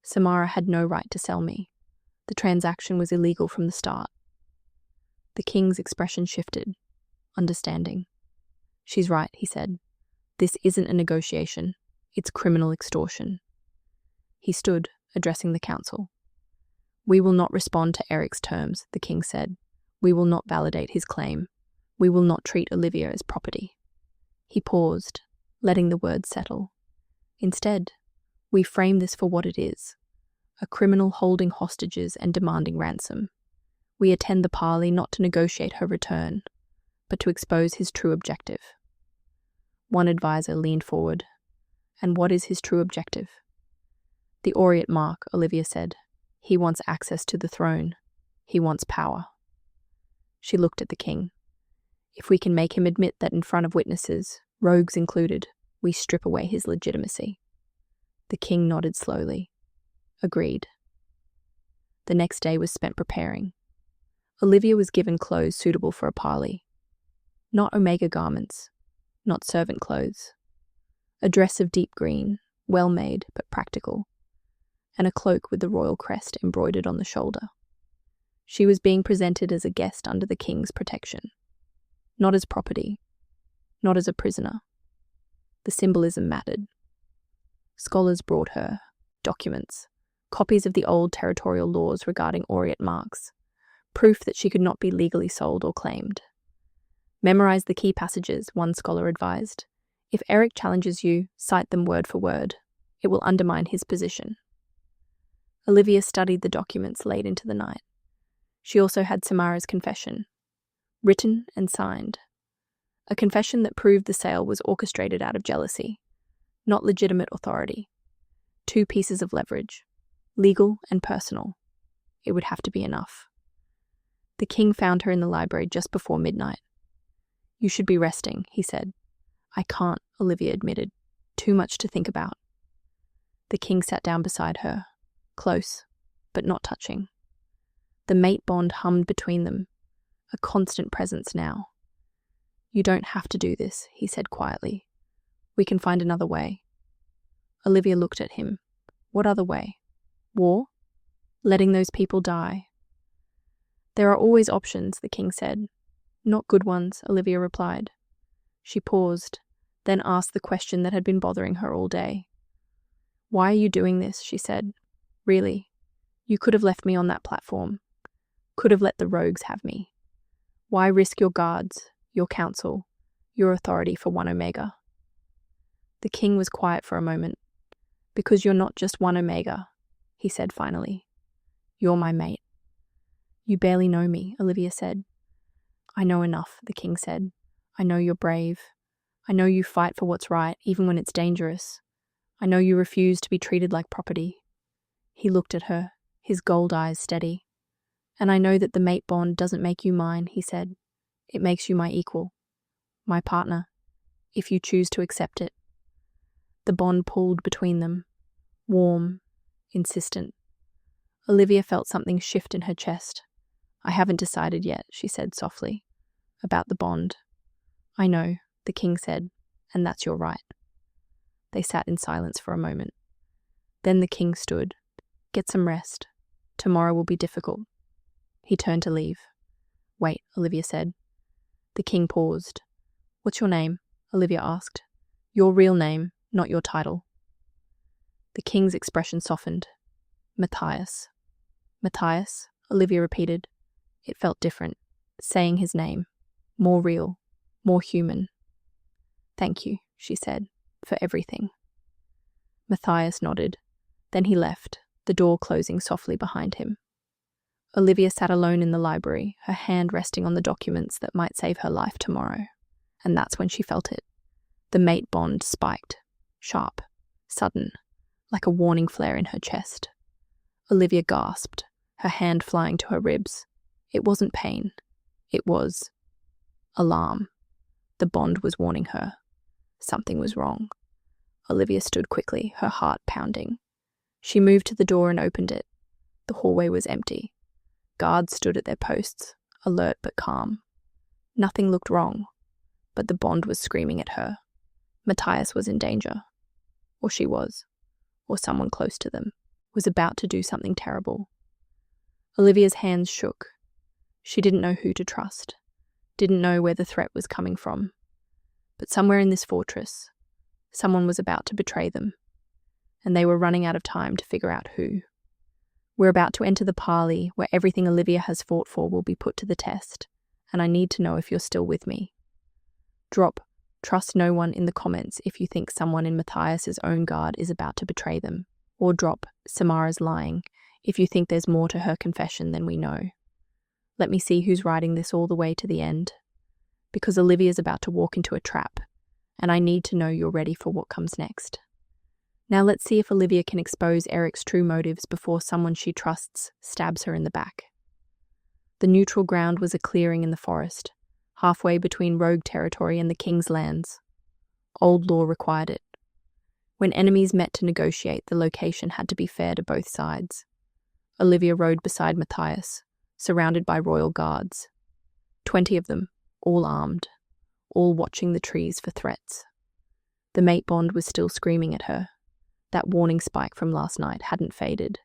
Samara had no right to sell me. The transaction was illegal from the start." The king's expression shifted. Understanding. "She's right," he said. "This isn't a negotiation. It's criminal extortion." He stood, addressing the council. We will not respond to Erik's terms, the king said. We will not validate his claim. We will not treat Olivia as property. He paused, letting the words settle. Instead, we frame this for what it is, a criminal holding hostages and demanding ransom. We attend the parley not to negotiate her return, but to expose his true objective. One advisor leaned forward. And what is his true objective? The Aureate Mark, Olivia said. He wants access to the throne. He wants power. She looked at the king. If we can make him admit that in front of witnesses, rogues included, we strip away his legitimacy. The king nodded slowly. Agreed. The next day was spent preparing. Olivia was given clothes suitable for a parley. Not Omega garments, not servant clothes. A dress of deep green, well made but practical, and a cloak with the royal crest embroidered on the shoulder. She was being presented as a guest under the king's protection, not as property, not as a prisoner. The symbolism mattered. Scholars brought her documents, copies of the old territorial laws regarding Aureate marks, proof that she could not be legally sold or claimed. Memorize the key passages, one scholar advised. If Erik challenges you, cite them word for word. It will undermine his position. Olivia studied the documents late into the night. She also had Samara's confession, written and signed. A confession that proved the sale was orchestrated out of jealousy, not legitimate authority. 2 pieces of leverage, legal and personal. It would have to be enough. The king found her in the library just before midnight. You should be resting, he said. I can't, Olivia admitted. Too much to think about. The king sat down beside her, close, but not touching. The mate bond hummed between them, a constant presence now. You don't have to do this, he said quietly. We can find another way. Olivia looked at him. What other way? War? Letting those people die? There are always options, the king said. Not good ones, Olivia replied. She paused, then asked the question that had been bothering her all day. Why are you doing this? She said. Really? You could have left me on that platform. Could have let the rogues have me. Why risk your guards, your counsel, your authority for one Omega? The king was quiet for a moment. Because you're not just one Omega, he said finally. You're my mate. You barely know me, Olivia said. I know enough, the king said. I know you're brave. I know you fight for what's right, even when it's dangerous. I know you refuse to be treated like property. He looked at her, his gold eyes steady. And I know that the mate bond doesn't make you mine, he said. It makes you my equal, my partner, if you choose to accept it. The bond pulled between them, warm, insistent. Olivia felt something shift in her chest. I haven't decided yet, she said softly, about the bond. I know, the king said, and that's your right. They sat in silence for a moment. Then the king stood. Get some rest. Tomorrow will be difficult. He turned to leave. Wait, Olivia said. The king paused. What's your name? Olivia asked. Your real name, not your title. The king's expression softened. Matthias. Matthias, Olivia repeated. It felt different, saying his name. More real, more human. Thank you, she said, for everything. Matthias nodded. Then he left, the door closing softly behind him. Olivia sat alone in the library, her hand resting on the documents that might save her life tomorrow. And that's when she felt it. The mate bond spiked, sharp, sudden, like a warning flare in her chest. Olivia gasped, her hand flying to her ribs. It wasn't pain. It was alarm. The bond was warning her. Something was wrong. Olivia stood quickly, her heart pounding. She moved to the door and opened it. The hallway was empty. Guards stood at their posts, alert but calm. Nothing looked wrong, but the bond was screaming at her. Matthias was in danger. Or she was. Or someone close to them was about to do something terrible. Olivia's hands shook. She didn't know who to trust, didn't know where the threat was coming from. But somewhere in this fortress, someone was about to betray them, and they were running out of time to figure out who. We're about to enter the parley where everything Olivia has fought for will be put to the test, and I need to know if you're still with me. Drop "trust no one" in the comments if you think someone in Matthias's own guard is about to betray them, or drop "Samara's lying" if you think there's more to her confession than we know. Let me see who's writing this all the way to the end, because Olivia's about to walk into a trap, and I need to know you're ready for what comes next. Now let's see if Olivia can expose Erik's true motives before someone she trusts stabs her in the back. The neutral ground was a clearing in the forest, halfway between rogue territory and the king's lands. Old law required it. When enemies met to negotiate, the location had to be fair to both sides. Olivia rode beside Matthias, surrounded by royal guards. 20 of them, all armed, all watching the trees for threats. The mate bond was still screaming at her. That warning spike from last night hadn't faded.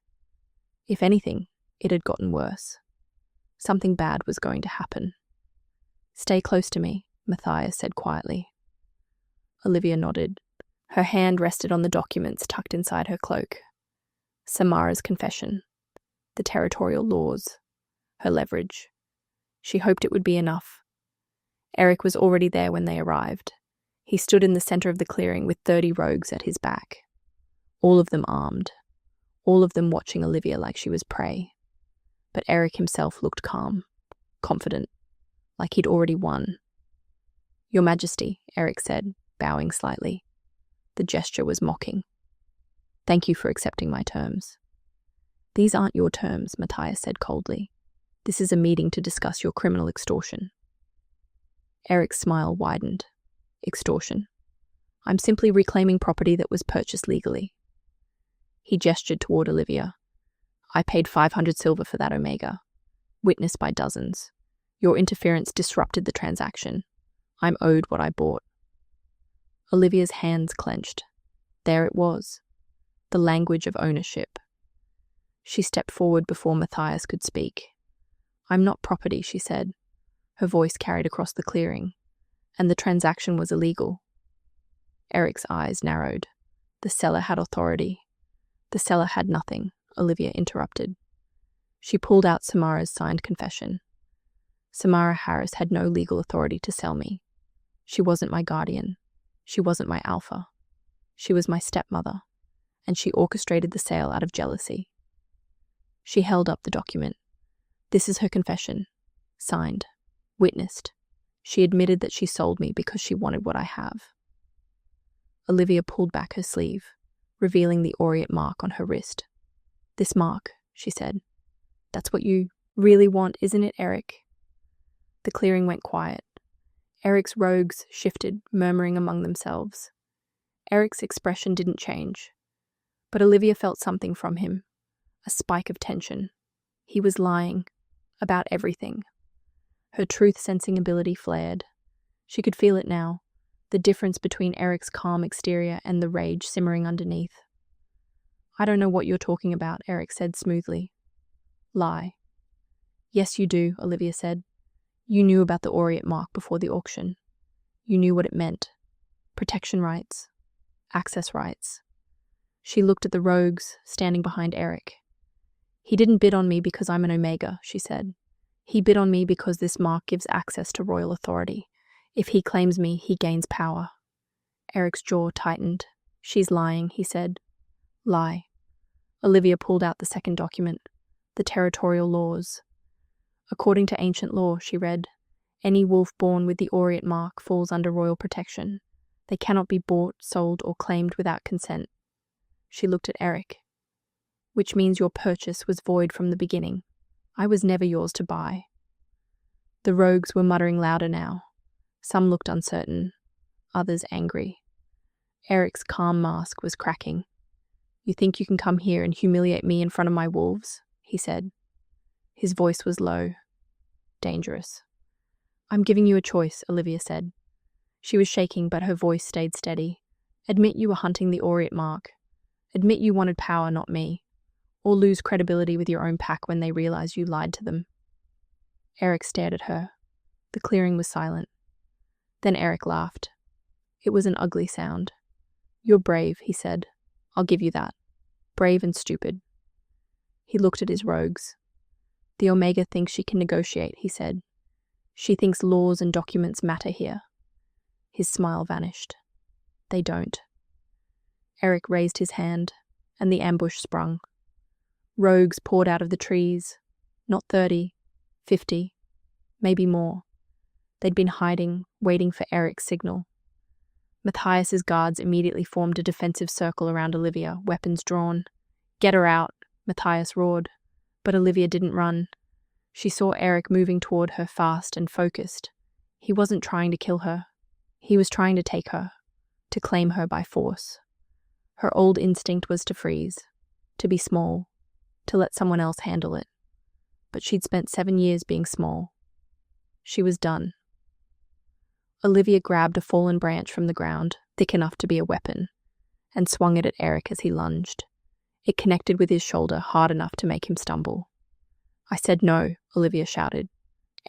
If anything, it had gotten worse. Something bad was going to happen. "Stay close to me," Matthias said quietly. Olivia nodded. Her hand rested on the documents tucked inside her cloak. Samara's confession, the territorial laws, her leverage. She hoped it would be enough. Erik was already there when they arrived. He stood in the center of the clearing with 30 rogues at his back. All of them armed, all of them watching Olivia like she was prey. But Erik himself looked calm, confident, like he'd already won. "Your Majesty," Erik said, bowing slightly. The gesture was mocking. "Thank you for accepting my terms." "These aren't your terms," Matthias said coldly. "This is a meeting to discuss your criminal extortion." Erik's smile widened. "Extortion? I'm simply reclaiming property that was purchased legally." He gestured toward Olivia. "I paid 500 silver for that Omega, witnessed by dozens. Your interference disrupted the transaction. I'm owed what I bought." Olivia's hands clenched. There it was, the language of ownership. She stepped forward before Matthias could speak. "I'm not property," she said. Her voice carried across the clearing, and the transaction was illegal. Erik's eyes narrowed. The seller had authority. The seller had nothing, Olivia interrupted. She pulled out Samara's signed confession. Samara Harris had no legal authority to sell me. She wasn't my guardian. She wasn't my alpha. She was my stepmother, and she orchestrated the sale out of jealousy. She held up the document. "This is her confession. Signed. Witnessed. She admitted that she sold me because she wanted what I have." Olivia pulled back her sleeve, revealing the Aureate Mark on her wrist. "This mark," she said. "That's what you really want, isn't it, Erik?" The clearing went quiet. Erik's rogues shifted, murmuring among themselves. Erik's expression didn't change, but Olivia felt something from him, a spike of tension. He was lying about everything. Her truth-sensing ability flared. She could feel it now, the difference between Erik's calm exterior and the rage simmering underneath. "I don't know what you're talking about," Erik said smoothly. "Lie." "Yes, you do," Olivia said. "You knew about the Aureate Mark before the auction. You knew what it meant. Protection rights. Access rights." She looked at the rogues standing behind Erik. "He didn't bid on me because I'm an Omega," she said. "He bid on me because this mark gives access to royal authority. If he claims me, he gains power." Erik's jaw tightened. "She's lying," he said. "Lie." Olivia pulled out the second document, the territorial laws. "According to ancient law," she read, "any wolf born with the Aureate Mark falls under royal protection. They cannot be bought, sold, or claimed without consent." She looked at Erik. "Which means your purchase was void from the beginning. I was never yours to buy." The rogues were muttering louder now. Some looked uncertain, others angry. Erik's calm mask was cracking. "You think you can come here and humiliate me in front of my wolves?" he said. His voice was low, dangerous. "I'm giving you a choice," Olivia said. She was shaking, but her voice stayed steady. "Admit you were hunting the Aureate Mark. Admit you wanted power, not me. Or lose credibility with your own pack when they realize you lied to them." Erik stared at her. The clearing was silent. Then Erik laughed. It was an ugly sound. "You're brave," he said. "I'll give you that. Brave and stupid." He looked at his rogues. The Omega thinks she can negotiate, he said. She thinks laws and documents matter here. His smile vanished. They don't. Erik raised his hand, and the ambush sprung. Rogues poured out of the trees. Not 30, 50, maybe more. They'd been hiding, waiting for Erik's signal. Matthias's guards immediately formed a defensive circle around Olivia, weapons drawn. Get her out, Matthias roared. But Olivia didn't run. She saw Erik moving toward her fast and focused. He wasn't trying to kill her. He was trying to take her, to claim her by force. Her old instinct was to freeze, to be small, to let someone else handle it. But she'd spent 7 years being small. She was done. Olivia grabbed a fallen branch from the ground, thick enough to be a weapon, and swung it at Erik as he lunged. It connected with his shoulder hard enough to make him stumble. I said no, Olivia shouted.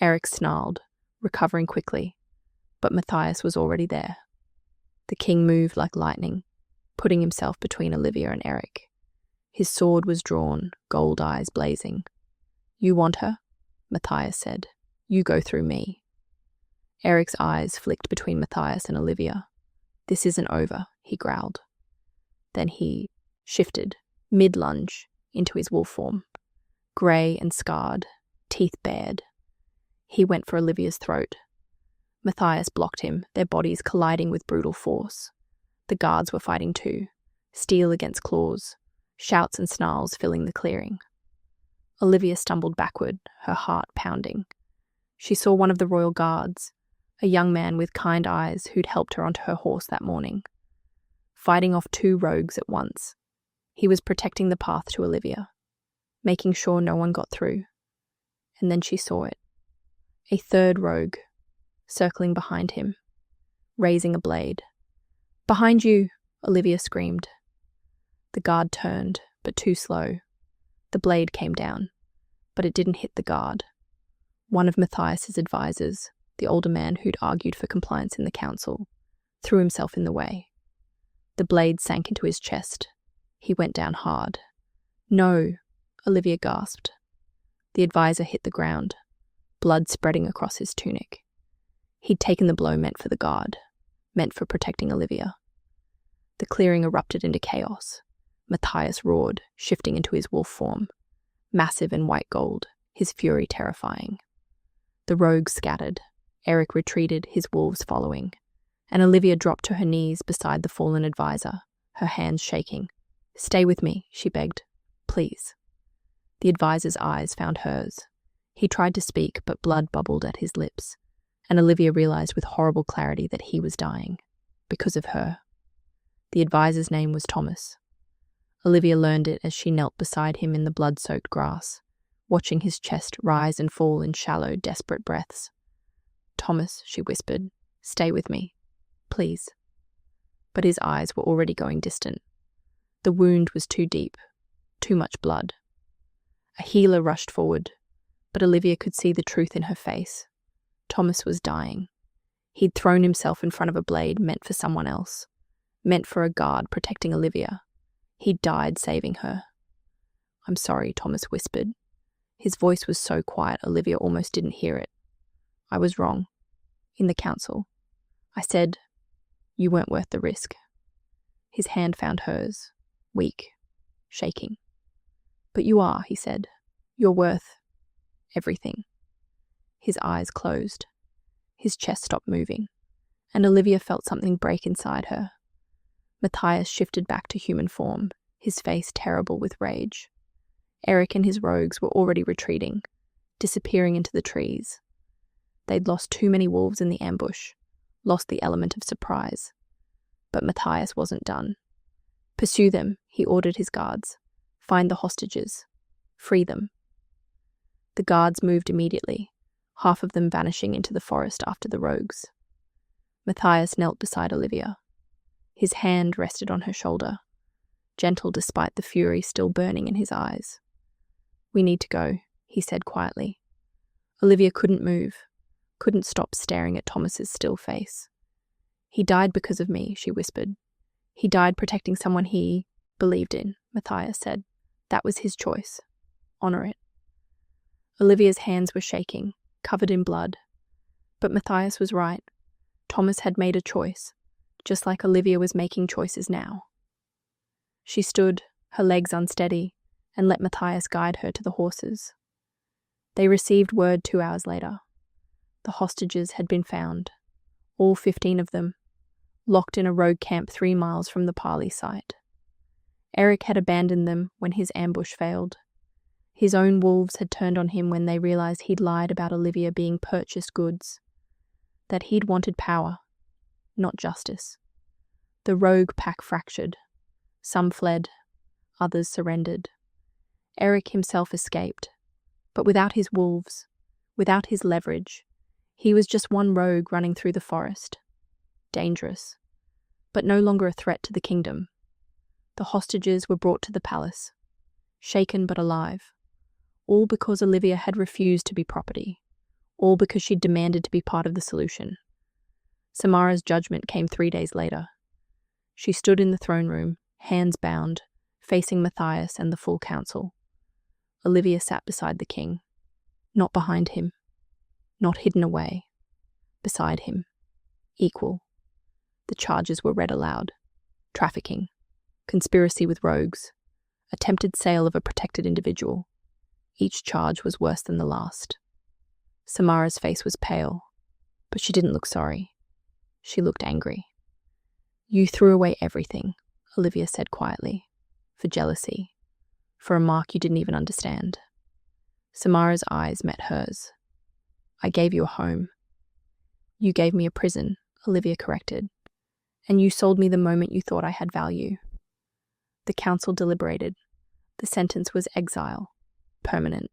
Erik snarled, recovering quickly, but Matthias was already there. The king moved like lightning, putting himself between Olivia and Erik. His sword was drawn, gold eyes blazing. You want her? Matthias said. You go through me. Erik's eyes flicked between Matthias and Olivia. This isn't over, he growled. Then he shifted, mid-lunge, into his wolf form. Grey and scarred, teeth bared. He went for Olivia's throat. Matthias blocked him, their bodies colliding with brutal force. The guards were fighting too, steel against claws, shouts and snarls filling the clearing. Olivia stumbled backward, her heart pounding. She saw one of the royal guards, a young man with kind eyes who'd helped her onto her horse that morning, fighting off 2 rogues at once. He was protecting the path to Olivia, making sure no one got through. And then she saw it. A 3rd rogue, circling behind him, raising a blade. Behind you, Olivia screamed. The guard turned, but too slow. The blade came down, but it didn't hit the guard. One of Matthias's advisors, the older man who'd argued for compliance in the council, threw himself in the way. The blade sank into his chest. He went down hard. No, Olivia gasped. The advisor hit the ground, blood spreading across his tunic. He'd taken the blow meant for the guard, meant for protecting Olivia. The clearing erupted into chaos. Matthias roared, shifting into his wolf form, massive and white gold, his fury terrifying. The rogues scattered. Erik retreated, his wolves following, and Olivia dropped to her knees beside the fallen advisor, her hands shaking. Stay with me, she begged. Please. The advisor's eyes found hers. He tried to speak, but blood bubbled at his lips, and Olivia realized with horrible clarity that he was dying, because of her. The advisor's name was Thomas. Olivia learned it as she knelt beside him in the blood-soaked grass, watching his chest rise and fall in shallow, desperate breaths. Thomas, she whispered, stay with me, please. But his eyes were already going distant. The wound was too deep, too much blood. A healer rushed forward, but Olivia could see the truth in her face. Thomas was dying. He'd thrown himself in front of a blade meant for someone else, meant for a guard protecting Olivia. He'd died saving her. I'm sorry, Thomas whispered. His voice was so quiet Olivia almost didn't hear it. I was wrong. In the council. I said, you weren't worth the risk. His hand found hers, weak, shaking. But you are, he said. You're worth everything. His eyes closed. His chest stopped moving, and Olivia felt something break inside her. Matthias shifted back to human form, his face terrible with rage. Erik and his rogues were already retreating, disappearing into the trees. They'd lost too many wolves in the ambush, lost the element of surprise. But Matthias wasn't done. Pursue them, he ordered his guards. Find the hostages. Free them. The guards moved immediately, half of them vanishing into the forest after the rogues. Matthias knelt beside Olivia. His hand rested on her shoulder, gentle despite the fury still burning in his eyes. We need to go, he said quietly. Olivia couldn't move, couldn't stop staring at Thomas's still face. He died because of me, she whispered. He died protecting someone he believed in, Matthias said. That was his choice. Honor it. Olivia's hands were shaking, covered in blood. But Matthias was right. Thomas had made a choice, just like Olivia was making choices now. She stood, her legs unsteady, and let Matthias guide her to the horses. They received word 2 hours later. The hostages had been found, all 15 of them, locked in a rogue camp 3 miles from the parley site. Erik had abandoned them when his ambush failed. His own wolves had turned on him when they realized he'd lied about Olivia being purchased goods, that he'd wanted power, not justice. The rogue pack fractured. Some fled, others surrendered. Erik himself escaped, but without his wolves, without his leverage, he was just one rogue running through the forest. Dangerous, but no longer a threat to the kingdom. The hostages were brought to the palace, shaken but alive, all because Olivia had refused to be property, all because she'd demanded to be part of the solution. Samara's judgment came 3 days later. She stood in the throne room, hands bound, facing Matthias and the full council. Olivia sat beside the king, not behind him, not hidden away, beside him, equal. The charges were read aloud. Trafficking, conspiracy with rogues, attempted sale of a protected individual. Each charge was worse than the last. Samara's face was pale, but she didn't look sorry. She looked angry. You threw away everything, Olivia said quietly, for jealousy, for a mark you didn't even understand. Samara's eyes met hers. I gave you a home. You gave me a prison, Olivia corrected, and you sold me the moment you thought I had value. The council deliberated. The sentence was exile, permanent.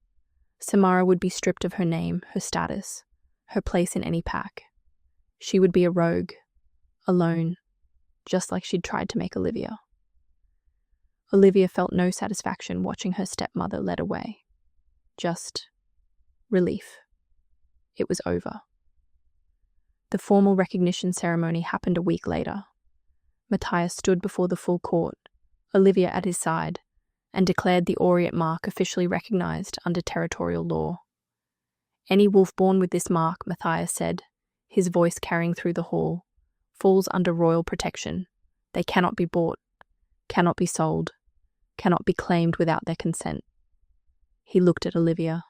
Samara would be stripped of her name, her status, her place in any pack. She would be a rogue, alone, just like she'd tried to make Olivia. Olivia felt no satisfaction watching her stepmother led away. Just relief. It was over. The formal recognition ceremony happened a week later. Matthias stood before the full court, Olivia at his side, and declared the Aureate Mark officially recognized under territorial law. Any wolf born with this mark, Matthias said, his voice carrying through the hall, falls under royal protection. They cannot be bought, cannot be sold, cannot be claimed without their consent. He looked at Olivia.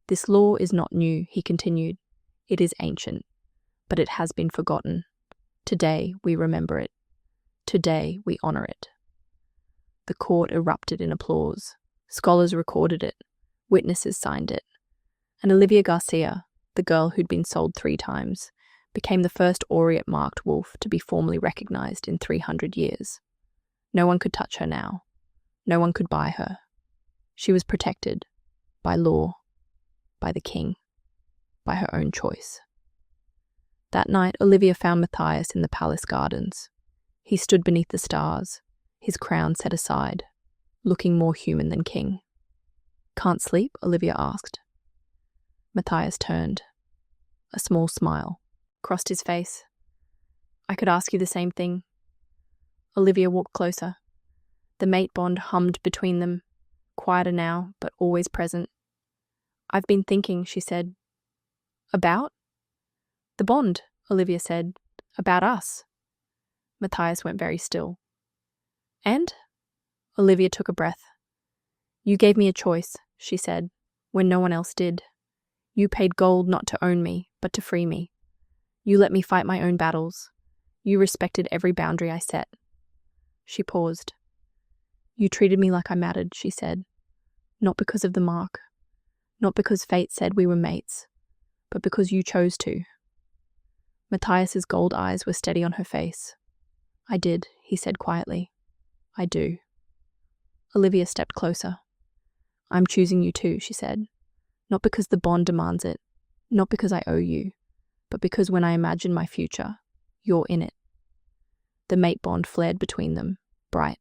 This law is not new, he continued. It is ancient, but it has been forgotten. Today we remember it. Today we honor it. The court erupted in applause. Scholars recorded it. Witnesses signed it. And Olivia Garcia, the girl who'd been sold 3 times, became the first Aureate-marked wolf to be formally recognized in 300 years. No one could touch her now. No one could buy her. She was protected by law, by the king, by her own choice. That night, Olivia found Matthias in the palace gardens. He stood beneath the stars, his crown set aside, looking more human than king. Can't sleep? Olivia asked. Matthias turned. A small smile crossed his face. I could ask you the same thing. Olivia walked closer. The mate bond hummed between them, quieter now, but always present. I've been thinking, she said. About? The bond, Olivia said. About us. Matthias went very still. And? Olivia took a breath. You gave me a choice, she said, when no one else did. You paid gold not to own me, but to free me. You let me fight my own battles. You respected every boundary I set. She paused. You treated me like I mattered, she said. Not because of the mark. Not because fate said we were mates, but because you chose to. Matthias's gold eyes were steady on her face. I did, he said quietly. I do. Olivia stepped closer. I'm choosing you too, she said. Not because the bond demands it, not because I owe you, but because when I imagine my future, you're in it. The mate bond flared between them, bright,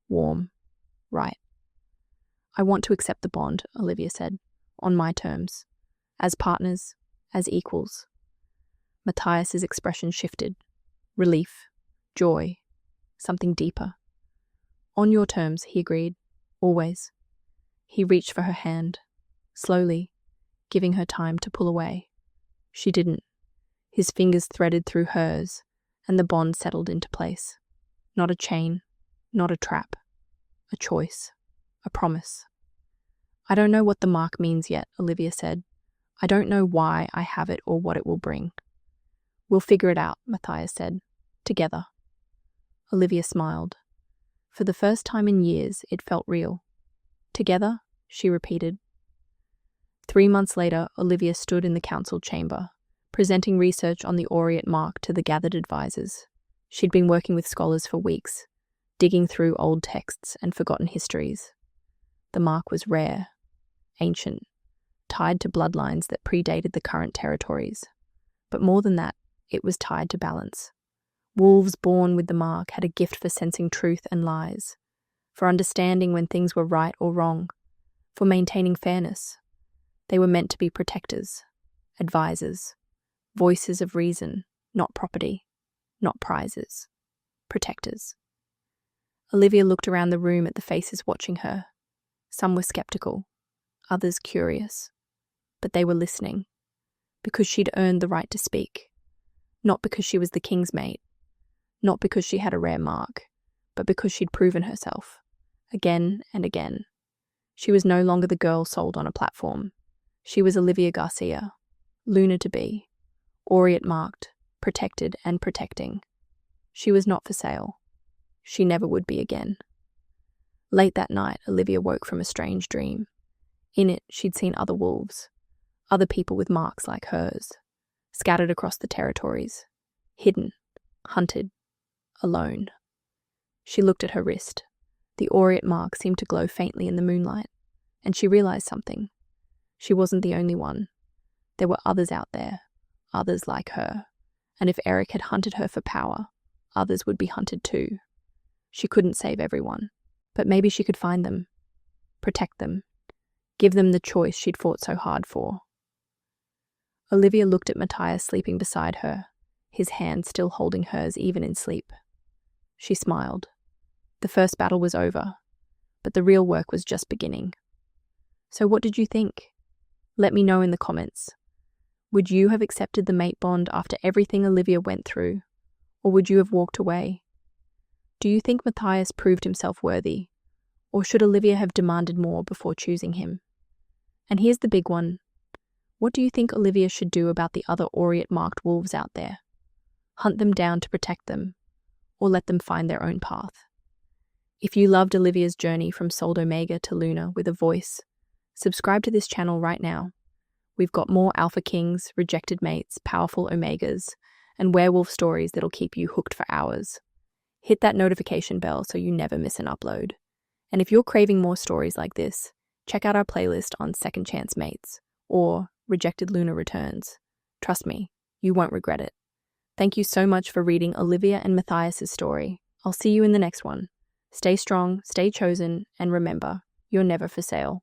warm, right. I want to accept the bond, Olivia said, on my terms, as partners, as equals. Matthias's expression shifted. Relief, joy, something deeper. On your terms, he agreed, always. He reached for her hand, slowly, giving her time to pull away. She didn't. His fingers threaded through hers, and the bond settled into place. Not a chain, not a trap. A choice. A promise. "I don't know what the mark means yet," Olivia said. "I don't know why I have it or what it will bring." "We'll figure it out," Matthias said. "Together." Olivia smiled. For the first time in years, it felt real. "Together?" she repeated. 3 months later, Olivia stood in the council chamber, presenting research on the Aureate Mark to the gathered advisors. She'd been working with scholars for weeks, digging through old texts and forgotten histories. The mark was rare, ancient, tied to bloodlines that predated the current territories. But more than that, it was tied to balance. Wolves born with the mark had a gift for sensing truth and lies, for understanding when things were right or wrong, for maintaining fairness. They were meant to be protectors, advisors, voices of reason, not property, not prizes. Protectors. Olivia looked around the room at the faces watching her. Some were skeptical, others curious. But they were listening, because she'd earned the right to speak. Not because she was the king's mate, not because she had a rare mark, but because she'd proven herself, again and again. She was no longer the girl sold on a platform. She was Olivia Garcia, Luna to be, Aureate marked, protected and protecting. She was not for sale. She never would be again. Late that night, Olivia woke from a strange dream. In it, she'd seen other wolves, other people with marks like hers, scattered across the territories, hidden, hunted, alone. She looked at her wrist. The Aureate mark seemed to glow faintly in the moonlight, and she realized something. She wasn't the only one. There were others out there, others like her, and if Erik had hunted her for power, others would be hunted too. She couldn't save everyone, but maybe she could find them, protect them, give them the choice she'd fought so hard for. Olivia looked at Matthias sleeping beside her, his hand still holding hers even in sleep. She smiled. The first battle was over, but the real work was just beginning. So what did you think? Let me know in the comments. Would you have accepted the mate bond after everything Olivia went through, or would you have walked away? Do you think Matthias proved himself worthy, or should Olivia have demanded more before choosing him? And here's the big one. What do you think Olivia should do about the other Aureate-marked wolves out there? Hunt them down to protect them, or let them find their own path? If you loved Olivia's journey from Sold Omega to Luna with a voice, subscribe to this channel right now. We've got more Alpha Kings, rejected mates, powerful Omegas, and werewolf stories that'll keep you hooked for hours. Hit that notification bell so you never miss an upload. And if you're craving more stories like this, check out our playlist on Second Chance Mates or Rejected Luna Returns. Trust me, you won't regret it. Thank you so much for reading Olivia and Matthias' story. I'll see you in the next one. Stay strong, stay chosen, and remember, you're never for sale.